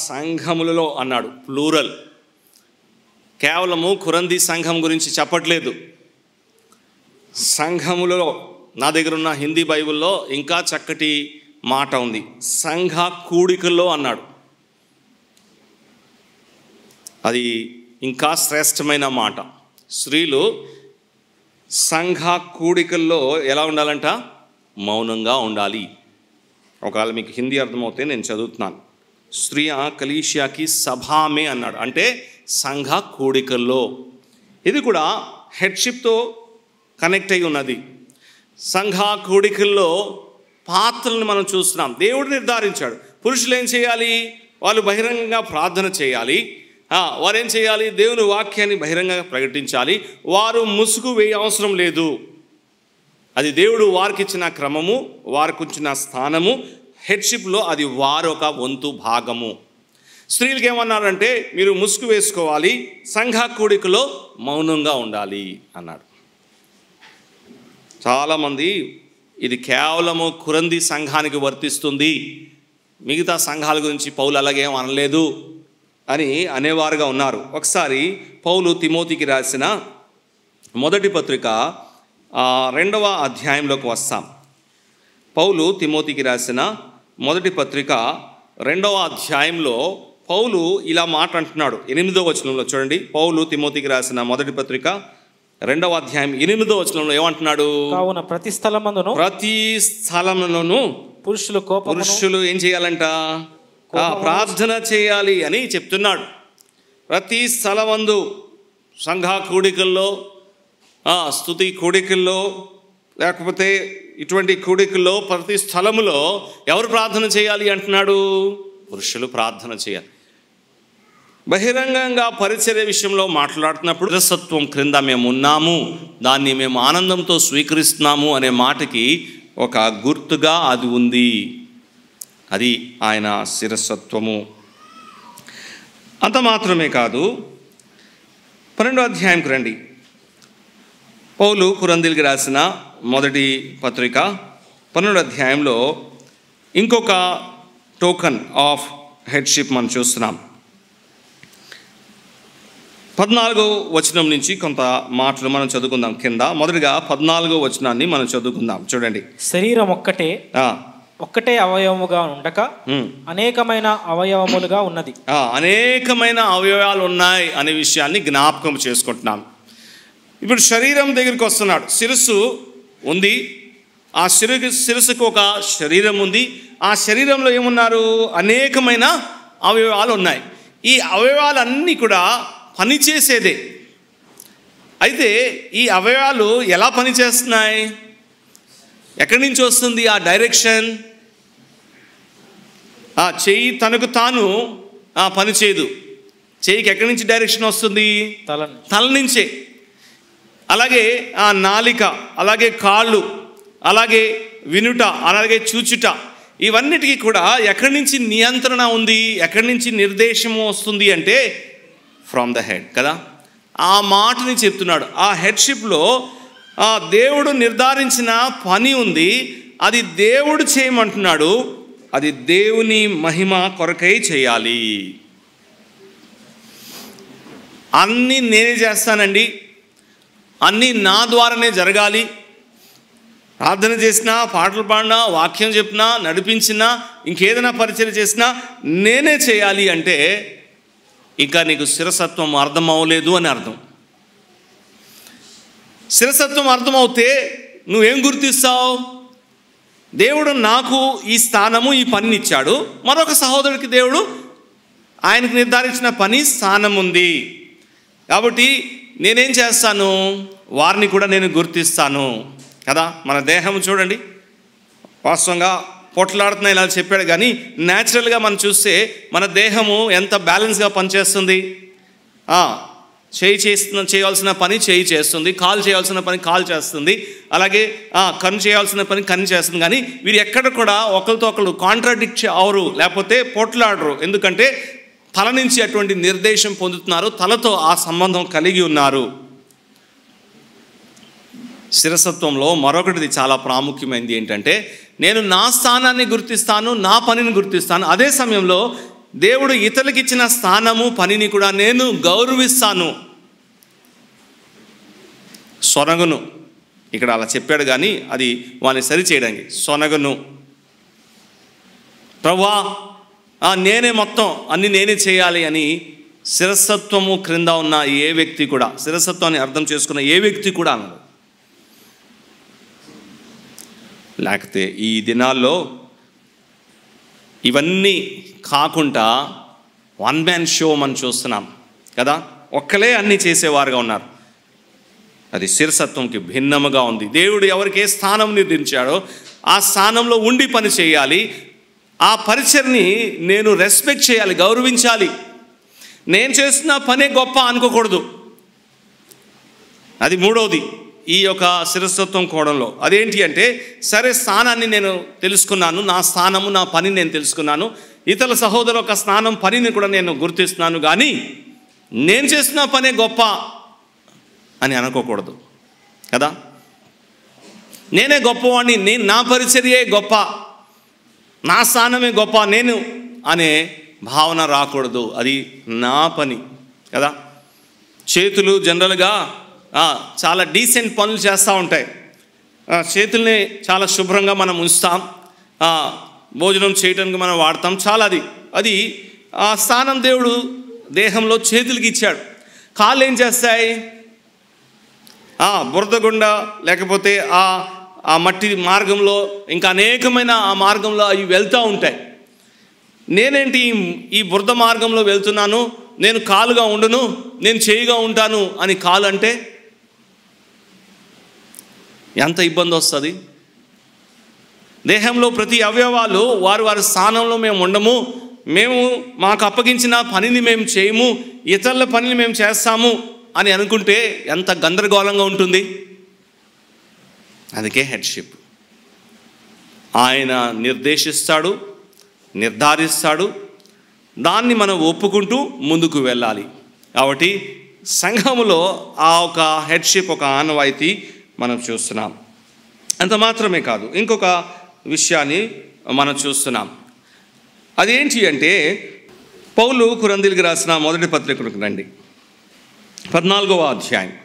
సంఘములలో అన్నాడు, ప్లూరల్. కేవలము కొరింథీ సంఘం గురించి చెప్పట్లేదు. సంఘములలో, నా దగ్గర ఉన్న హిందీ బైబిల్లో ఇంకా చక్కటి మాట ఉంది, సంఘ కూడికల్లో అన్నాడు. అది ఇంకా శ్రేష్టమైన మాట. స్త్రీలు సంఘ కూడికల్లో ఎలా ఉండాలంట? మౌనంగా ఉండాలి. ఒకవేళ మీకు హిందీ అర్థమవుతే నేను చదువుతున్నాను. స్త్రీయ కలీషియాకి సభామే అన్నాడు, అంటే సంఘ కూడికల్లో. ఇది కూడా హెడ్షిప్తో కనెక్ట్ అయి ఉన్నది. సంఘ కూడికల్లో పాత్రలను మనం చూస్తున్నాం. దేవుడు నిర్ధారించాడు, పురుషులు ఏం చేయాలి? వాళ్ళు బహిరంగంగా ప్రార్థన చేయాలి. వారు ఏం చేయాలి? దేవుని వాక్యాన్ని బహిరంగంగా ప్రకటించాలి. వారు ముసుగు వేయ అవసరం లేదు. అది దేవుడు వారికి ఇచ్చిన క్రమము, వారికి ఇచ్చిన స్థానము. హెడ్షిప్లో అది వారి ఒక వంతు భాగము. స్త్రీలకు ఏమన్నారంటే మీరు ముసుగు వేసుకోవాలి, సంఘ కూడికలో మౌనంగా ఉండాలి అన్నాడు. చాలామంది ఇది కేవలము కొరింథీ సంఘానికి వర్తిస్తుంది, మిగతా సంఘాల గురించి పౌలు అలాగేం అనలేదు అని అనేవారుగా ఉన్నారు. ఒకసారి పౌలు తిమోతికి రాసిన మొదటి పత్రిక 2వ అధ్యాయంలోకి వస్తాం. పౌలు తిమోతికి రాసిన మొదటి పత్రిక 2వ అధ్యాయంలో పౌలు ఇలా మాట అంటున్నాడు. 8వ వచనంలో చూడండి, పౌలు తిమోతికి రాసిన మొదటి పత్రిక 2వ అధ్యాయం 8వ వచనంలో ఏమంటున్నాడు? కావున ప్రతి స్థలములోను పురుషులు ఏం చేయాలంట? ప్రార్థన చేయాలి అని చెప్తున్నాడు. ప్రతి స్థలమందు, సంఘ కూడికల్లో, స్తుతి కూడికల్లో, లేకపోతే ఇటువంటి కూడికల్లో ప్రతి స్థలములో ఎవరు ప్రార్థన చేయాలి అంటున్నాడు? పురుషులు ప్రార్థన చేయాలి. బహిరంగంగా పరిచర్య విషయంలో మాట్లాడుతున్నప్పుడు శిరసత్వం క్రింద మేము ఉన్నాము, దాన్ని మేము ఆనందంతో స్వీకరిస్తున్నాము అనే మాటకి ఒక గుర్తుగా అది ఉంది. అది ఆయన శిరసత్వము. అంత మాత్రమే కాదు, 12వ అధ్యాయంకి రండి. పౌలు కొరింథీయులకు రాసిన మొదటి పత్రిక 12వ అధ్యాయంలో ఇంకొక టోకన్ ఆఫ్ హెడ్షిప్ మనం చూస్తున్నాం. 14వ వచనం నుంచి కొంత మాటలు మనం చదువుకుందాం. కింద మొదటిగా 14వ వచనాన్ని మనం చదువుకుందాం. చూడండి, శరీరం ఒక్కటే అవయవముగా ఉండక అనేకమైన అవయవములుగా ఉన్నది. అనేకమైన అవయవాలు ఉన్నాయి అనే విషయాన్ని జ్ఞాపకం చేసుకుంటున్నాం. ఇప్పుడు శరీరం దగ్గరికి వస్తున్నాడు. శిరస్సు ఉంది, ఆ శిరస్సుకు ఒక శరీరం ఉంది. ఆ శరీరంలో ఏమున్నారు? అనేకమైన అవయవాలు ఉన్నాయి. ఈ అవయవాలన్నీ కూడా పనిచేసేదే. అయితే ఈ అవయవాలు ఎలా పనిచేస్తున్నాయి? ఎక్కడి నుంచి వస్తుంది ఆ డైరెక్షన్? చెయ్యి తనకు తాను పనిచేయదు. చెయ్యికి ఎక్కడి నుంచి డైరెక్షన్ వస్తుంది? తల నుంచే. అలాగే నాలిక, అలాగే కాళ్ళు, అలాగే వినుట, అలాగే చూచుట, ఇవన్నిటికీ కూడా ఎక్కడి నుంచి నియంత్రణ ఉంది, ఎక్కడి నుంచి నిర్దేశము వస్తుంది అంటే ఫ్రమ్ ద హెడ్ కదా. ఆ మాటని చెప్తున్నాడు. ఆ హెడ్షిప్లో దేవుడు నిర్ధారించిన పని ఉంది, అది దేవుడు చేయమంటున్నాడు. అది దేవుని మహిమ కొరకై చేయాలి. అన్నీ నేనే చేస్తానండి, అన్నీ నా ద్వారానే జరగాలి, ప్రార్థన చేసినా, పాటలు పాడినా, వాక్యం చెప్పినా, నడిపించినా, ఇంకేదైనా పరిచయం చేసినా నేనే చేయాలి అంటే ఇంకా నీకు శిరసత్వం అర్థం అవ్వలేదు అని అర్థం. శిరసత్వం అర్థమవుతే నువ్వేం గుర్తిస్తావు? దేవుడు నాకు ఈ స్థానము, ఈ పనిని ఇచ్చాడు, మరొక సహోదరుడికి దేవుడు ఆయనకు నిర్ధారించిన పని, స్థానం ఉంది కాబట్టి నేనేం చేస్తాను? వారిని కూడా నేను గుర్తిస్తాను కదా. మన దేహం చూడండి, వాస్తవంగా పొట్లాడుతున్నా ఇలా చెప్పాడు, కానీ న్యాచురల్గా మనం చూస్తే మన దేహము ఎంత బ్యాలెన్స్గా పనిచేస్తుంది. చేయాల్సిన పని చేయి చేస్తుంది, కాలు చేయాల్సిన పని కాలు చేస్తుంది, అలాగే కన్ను చేయాల్సిన పని కన్ను చేస్తుంది. కానీ వీరు ఎక్కడ కూడా ఒకరితో ఒకరు కాంట్రాడిక్ట్ అవరు, లేకపోతే పొట్లాడరు. ఎందుకంటే తల నుంచి అటువంటి నిర్దేశం పొందుతున్నారు, తలతో ఆ సంబంధం కలిగి ఉన్నారు. శిరసత్వంలో మరొకటిది చాలా ప్రాముఖ్యమైనది ఏంటంటే, నేను నా స్థానాన్ని గుర్తిస్తాను, నా పనిని గుర్తిస్తాను. అదే సమయంలో దేవుడు ఇతరులకు ఇచ్చిన స్థానము, పనిని కూడా నేను గౌరవిస్తాను. సొనగను, ఇక్కడ అలా చెప్పాడు కానీ అది వాళ్ళని సరిచేయడానికి. సొనగను, ప్రభువా నేనే మొత్తం అన్ని నేనే చేయాలి అని శిరసత్వము క్రింద ఉన్న ఏ వ్యక్తి కూడా, శిరసత్వాన్ని అర్థం చేసుకున్న ఏ వ్యక్తి కూడా అన్నాడు. లేకపోతే ఈ దినాల్లో ఇవన్నీ కాకుండా వన్ మ్యాన్ షో మనం చూస్తున్నాం కదా. ఒక్కలే అన్నీ చేసేవారుగా ఉన్నారు. అది శిరసత్వంకి భిన్నముగా ఉంది. దేవుడు ఎవరికి ఏ స్థానం నిర్ణయించాడో ఆ స్థానంలో ఉండి పని చేయాలి. ఆ పరిచర్ని నేను రెస్పెక్ట్ చేయాలి, గౌరవించాలి. నేను చేస్తున్న పనే గొప్ప అనుకోకూడదు. అది మూడవది ఈ యొక్క శిరసత్వం కోణంలో. అదేంటి అంటే, సరే స్థానాన్ని నేను తెలుసుకున్నాను, నా స్థానము, నా పని నేను తెలుసుకున్నాను, ఇతర సహోదరు యొక్క స్థానం, పనిని కూడా నేను గుర్తిస్తున్నాను, కానీ నేను చేస్తున్న పనే గొప్ప అని అనుకోకూడదు కదా. నేనే గొప్పవాడిని, నా పరిచర్యే గొప్ప, నా స్థానమే గొప్ప నేను అనే భావన రాకూడదు. అది నా పని కదా. చేతులు జనరల్గా చాలా డీసెంట్ పనులు చేస్తూ ఉంటాయి. చేతుల్ని చాలా శుభ్రంగా మనం ఉంచుతాం, భోజనం చేయడానికి మనం వాడతాం. చాలా అది ఆ స్థానం దేవుడు దేహంలో చేతులకి ఇచ్చాడు. కాళ్ళు ఏం చేస్తాయి? బురదగుండా లేకపోతే ఆ మట్టి మార్గంలో, ఇంకా అనేకమైన ఆ మార్గంలో అవి వెళ్తూ ఉంటాయి. నేనేంటి ఈ బురద మార్గంలో వెళ్తున్నాను, నేను కాలుగా ఉండను, నేను చేయిగా ఉంటాను అని కాలు అంటే ఎంత ఇబ్బంది వస్తుంది. దేహంలో ప్రతి అవయవాలు వారి వారి స్థానంలో మేము ఉండము, మేము మాకు అప్పగించిన పనిని మేము చేయము, ఇతరుల పనిని మేము చేస్తాము అని అనుకుంటే ఎంత గందరగోళంగా ఉంటుంది. అందుకే హెడ్షిప్. ఆయన నిర్దేశిస్తాడు, నిర్ధారిస్తాడు, దాన్ని మనం ఒప్పుకుంటూ ముందుకు వెళ్ళాలి. కాబట్టి సంఘములో ఆ ఒక హెడ్షిప్, ఒక ఆనవాయితీ మనం చూస్తున్నాం. అంత మాత్రమే కాదు, ఇంకొక విషయాన్ని మనం చూస్తున్నాం. అదేంటి అంటే, పౌలు కొరింథీయులకు రాసిన మొదటి పత్రికకు రండి, 14వ అధ్యాయం.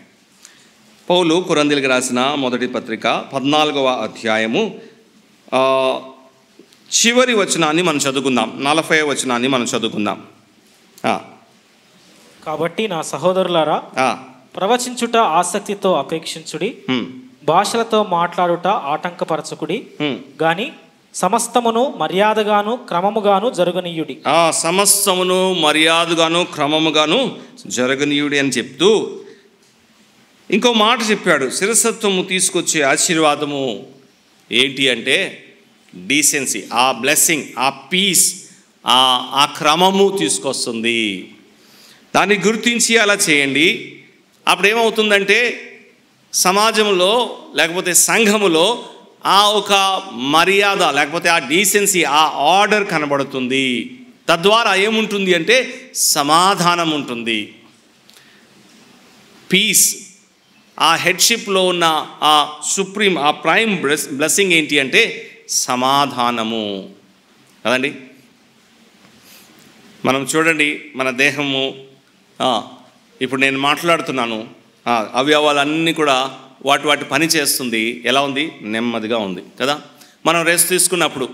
పౌలు కొరింథీయులకు రాసిన మొదటి పత్రిక 14వ అధ్యాయము చివరి వచనాన్ని మనం చదువుకుందాం. 40వ వచనాన్ని మనం చదువుకుందాం. కాబట్టి నా సహోదరులారా, ప్రవచించుట ఆసక్తితో అపేక్షించుడి, భాషలతో మాట్లాడుట ఆటంకపరచకుడి, గాని సమస్తమును మర్యాదగాను క్రమముగాను జరగనీయుడి. సమస్తమును మర్యాదగాను క్రమముగాను జరగనీయుడి అని చెప్తూ ఇంకో మాట చెప్పాడు. శిరసత్వము తీసుకొచ్చే ఆశీర్వాదము ఏంటి అంటే డీసెన్సీ, ఆ బ్లెస్సింగ్, ఆ పీస్, ఆ క్రమము తీసుకొస్తుంది. దాన్ని గుర్తించి అలా చేయండి. అప్పుడు ఏమవుతుందంటే సమాజంలో లేకపోతే సంఘములో ఆ ఒక మర్యాద లేకపోతే ఆ డీసెన్సీ, ఆ ఆర్డర్ కనబడుతుంది. తద్వారా ఏముంటుంది అంటే సమాధానం ఉంటుంది, పీస్. ఆ హెడ్షిప్లో ఉన్న ఆ సుప్రీం, ఆ ప్రైమ్ బ్లెస్సింగ్ ఏంటి అంటే సమాధానము కదండి. మనం చూడండి, మన దేహము ఇప్పుడు నేను మాట్లాడుతున్నాను, అవయవాలన్నీ కూడా వాటి పని చేస్తుంది. ఎలా ఉంది? నెమ్మదిగా ఉంది కదా. మనం రెస్ట్ తీసుకున్నప్పుడు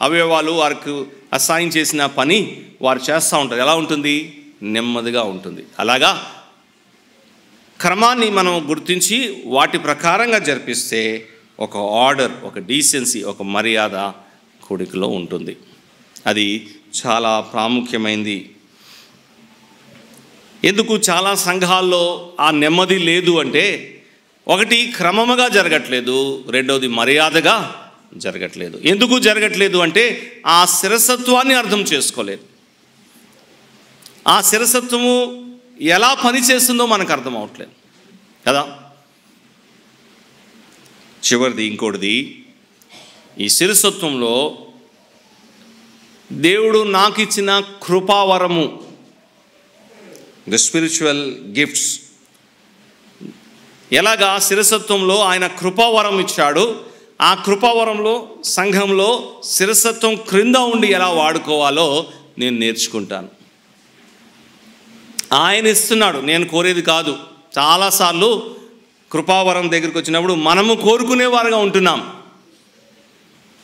అవయవాలు వారికి అసైన్ చేసిన పని వారు చేస్తూ ఉంటారు. ఎలా ఉంటుంది? నెమ్మదిగా ఉంటుంది. అలాగా క్రమాన్ని మనం గుర్తించి వాటి ప్రకారంగా జరిపిస్తే ఒక ఆర్డర్, ఒక డీసెన్సీ, ఒక మర్యాద కూడికలో ఉంటుంది. అది చాలా ప్రాముఖ్యమైనది. ఎందుకు చాలా సంఘాల్లో ఆ నెమ్మది లేదు అంటే, ఒకటి క్రమముగా జరగట్లేదు, రెండవది మర్యాదగా జరగట్లేదు. ఎందుకు జరగట్లేదు అంటే ఆ శిరసత్వాన్ని అర్థం చేసుకోలేదు. ఆ శిరసత్వము ఎలా పనిచేస్తుందో మనకు అర్థం అవట్లేదు కదా. చివరిది ఇంకోటిది, ఈ శిరసత్వంలో దేవుడు నాకు ఇచ్చిన కృపావరము, ద స్పిరిచువల్ గిఫ్ట్స్. ఎలాగా శిరసత్వంలో ఆయన కృపావరం ఇచ్చాడు, ఆ కృపావరంలో సంఘంలో శిరసత్వం క్రింద ఉండి ఎలా వాడుకోవాలో నేను నేర్చుకుంటాను. ఆయన ఇస్తున్నాడు, నేను కోరేది కాదు. చాలాసార్లు కృపావరం దగ్గరికి వచ్చినప్పుడు మనము కోరుకునేవారుగా ఉంటున్నాం.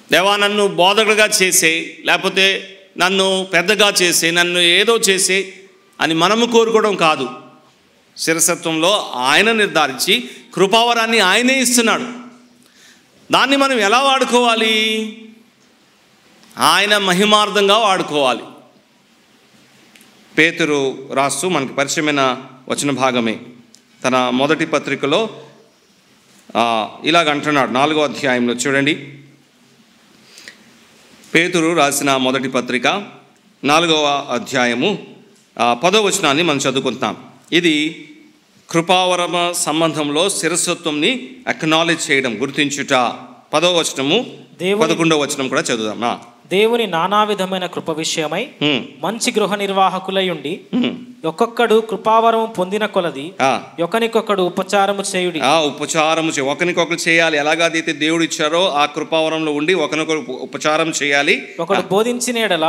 దేవా నన్ను బోధకుడుగా చేసే, లేకపోతే నన్ను పెద్దగా చేసే, నన్ను ఏదో చేసే అని మనము కోరుకోవడం కాదు. శిరసత్వంలో ఆయన నిర్ధారించి కృపావరాన్ని ఆయనే ఇస్తున్నాడు. దాన్ని మనం ఎలా వాడుకోవాలి? ఆయన మహిమార్థంగా వాడుకోవాలి. పేతురు రాస్తూ మనకి పరిచయమైన వచన భాగమే. తన మొదటి పత్రికలో ఇలాగ అంటున్నాడు. 4వ అధ్యాయంలో చూడండి. పేతురు రాసిన మొదటి పత్రిక 4వ అధ్యాయము 10వ వచనాన్ని మనం చదువుకుంటాం. ఇది కృపావరమ సంబంధంలో శిరసత్వంని అక్నాలెడ్జ్ చేయడం, గుర్తించుట. 10వ వచనము 11వ వచనం కూడా చదువుదాం. దేవుని నానా విధమైన కృప విషయమై మంచి గృహ నిర్వాహకులై ఉండి ఒక్కొక్కడు కృపావరము పొందిన కొలది ఒకనికొకడు ఉపచారము చేయుడి. ఒకరికొకరు చేయాలి. ఎలాగైతే దేవుడు ఇచ్చారో ఆ కృపావరంలో ఉండి ఒకరికొకరు ఉపచారం చేయాలి. ఒకడు బోధించిన ఎడల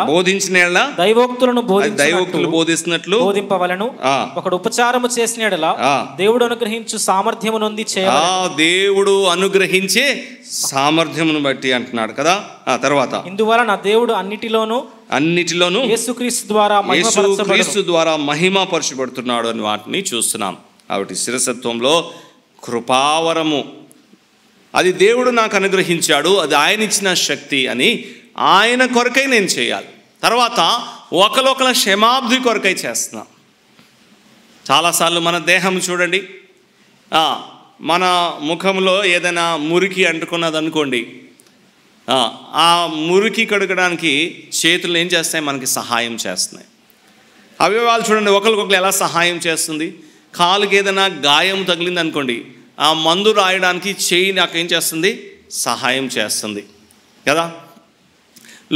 దైవోక్తులు బోధిస్తున్నట్లు బోధింపవలను. ఒకడు ఉపచారము చేసిన ఎడల దేవుడు అనుగ్రహించు సామర్థ్యము నొంది చేయాలి. దేవుడు అనుగ్రహించే సామర్థ్యమును బట్టి అంటున్నాడు కదా. తర్వాత ఇందువలన దేవుడు అన్నిటిలోనూ యేసుక్రీస్తు ద్వారా మహిమపరచబడుతున్నాడు అని వాటిని చూస్తున్నాం. కాబట్టి శిరసత్వంలో కృపావరము అది దేవుడు నాకు అనుగ్రహించాడు, అది ఆయన ఇచ్చిన శక్తి అని ఆయన కొరకై నేను చేయాలి. తర్వాత ఒకళ్ళొకళ్ళ క్షమాబ్ది కొరకై చేస్తున్నాం. చాలాసార్లు మన దేహం చూడండి, మన ముఖంలో ఏదైనా మురికి అంటుకున్నది అనుకోండి, ఆ మురికి కడగడానికి చేతులు ఏం చేస్తాయి? మనకి సహాయం చేస్తున్నాయి. అవయవాలు చూడండి ఒకరికొకరు ఎలా సహాయం చేస్తుంది. కాలుకి ఏదైనా గాయం తగిలింది అనుకోండి, ఆ మందు రాయడానికి చేయి నాకు ఏం చేస్తుంది? సహాయం చేస్తుంది కదా.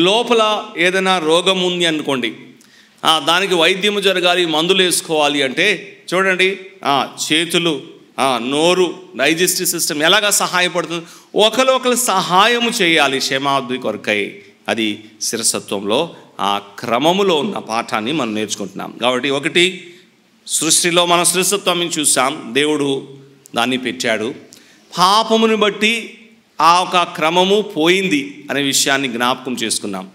లోపల ఏదైనా రోగం ఉంది అనుకోండి, దానికి వైద్యము జరగాలి, మందులు వేసుకోవాలి అంటే చూడండి చేతులు, నోరు, డైజెస్టివ్ సిస్టమ్ ఎలాగా సహాయపడుతుంది. ఒకరు సహాయము చేయాలి క్షేమాబ్ది కొరకై. అది శిరసత్వంలో ఆ క్రమములో ఉన్న పాఠాన్ని మనం నేర్చుకుంటున్నాం. కాబట్టి ఒకటి, సృష్టిలో మన శిరసత్వాన్ని చూసాం, దేవుడు దాన్ని పెట్టాడు. పాపమును బట్టి ఆ ఒక క్రమము పోయింది అనే విషయాన్ని జ్ఞాపకం చేసుకున్నాం.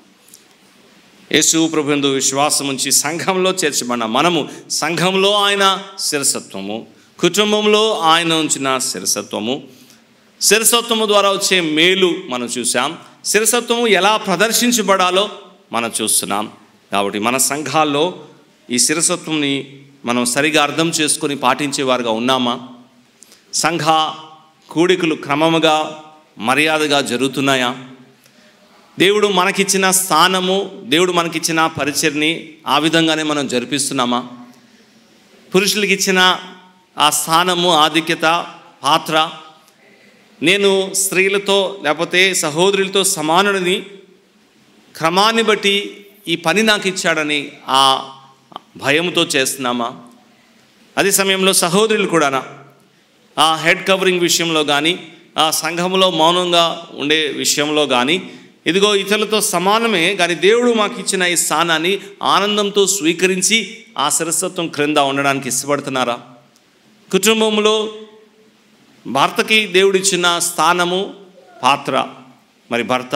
యేసు ప్రభువునందు విశ్వాసం ఉంచి సంఘంలో చేర్చబడిన మనము, సంఘంలో ఆయన శిరసత్వము, కుటుంబంలో ఆయన ఉంచిన శిరసత్వము, శిరసత్వము ద్వారా వచ్చే మేలు మనం చూసాం. శిరసత్వము ఎలా ప్రదర్శించబడాలో మనం చూస్తున్నాం. కాబట్టి మన సంఘాల్లో ఈ శిరసత్వంని మనం సరిగా అర్థం చేసుకొని పాటించేవారుగా ఉన్నామా? సంఘ కూడికలు క్రమముగా మర్యాదగా జరుగుతున్నాయా? దేవుడు మనకిచ్చిన స్థానము, దేవుడు మనకిచ్చిన పరిచర్ని ఆ విధంగానే మనం జరిపిస్తున్నామా? పురుషులకి ఇచ్చిన ఆ స్థానము, ఆధిక్యత, పాత్ర, నేను స్త్రీలతో లేకపోతే సహోదరులతో సమానుడిని, క్రమాన్ని బట్టి ఈ పని నాకు ఇచ్చాడని ఆ భయంతో చేస్తున్నామా? అదే సమయంలో సహోదరులు కూడా ఆ హెడ్ కవరింగ్ విషయంలో కానీ, ఆ సంఘంలో మౌనంగా ఉండే విషయంలో కానీ, ఇదిగో ఇతరులతో సమానమే కానీ దేవుడు మాకు ఇచ్చిన ఈ స్థానాన్ని ఆనందంతో స్వీకరించి ఆ శిరస్వత్వం క్రింద ఉండడానికి ఇష్టపడుతున్నారా? కుటుంబంలో భర్తకి దేవుడిచ్చిన స్థానము, పాత్ర, మరి భర్త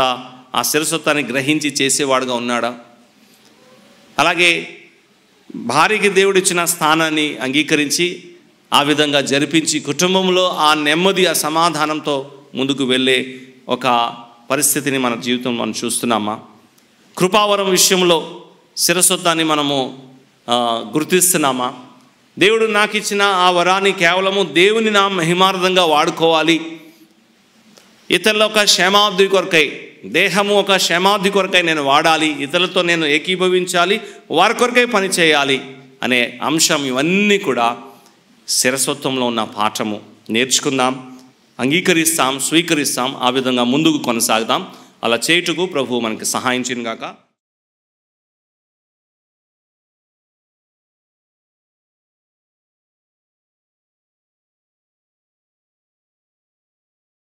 ఆ శిరస్వత్వాన్ని గ్రహించి చేసేవాడుగా ఉన్నాడా? అలాగే భార్యకి దేవుడిచ్చిన స్థానాన్ని అంగీకరించి ఆ విధంగా జరిపించి కుటుంబంలో ఆ నెమ్మది, ఆ సమాధానంతో ముందుకు వెళ్ళే ఒక పరిస్థితిని మన జీవితంలో మనం చూస్తున్నామా? కృపావరం విషయంలో శిరస్వత్వాన్ని మనము గుర్తిస్తున్నామా? దేవుడు నాకు ఇచ్చిన ఆ వరాన్ని కేవలము దేవుని నా మహిమార్థంగా వాడుకోవాలి, ఇతరుల ఒక క్షేమాబ్ది కొరకై, దేహము ఒక క్షేమాబ్ది కొరకై నేను వాడాలి, ఇతరులతో నేను ఏకీభవించాలి, వారి కొరకై పని చేయాలి అనే అంశం, ఇవన్నీ కూడా శిరస్వత్వంలో ఉన్న పాఠము. నేర్చుకుందాం, అంగీకరిస్తాం, స్వీకరిస్తాం, ఆ విధంగా ముందుకు కొనసాగుదాం. అలా చేయుటకు ప్రభువు మనకి సహాయించును గాక.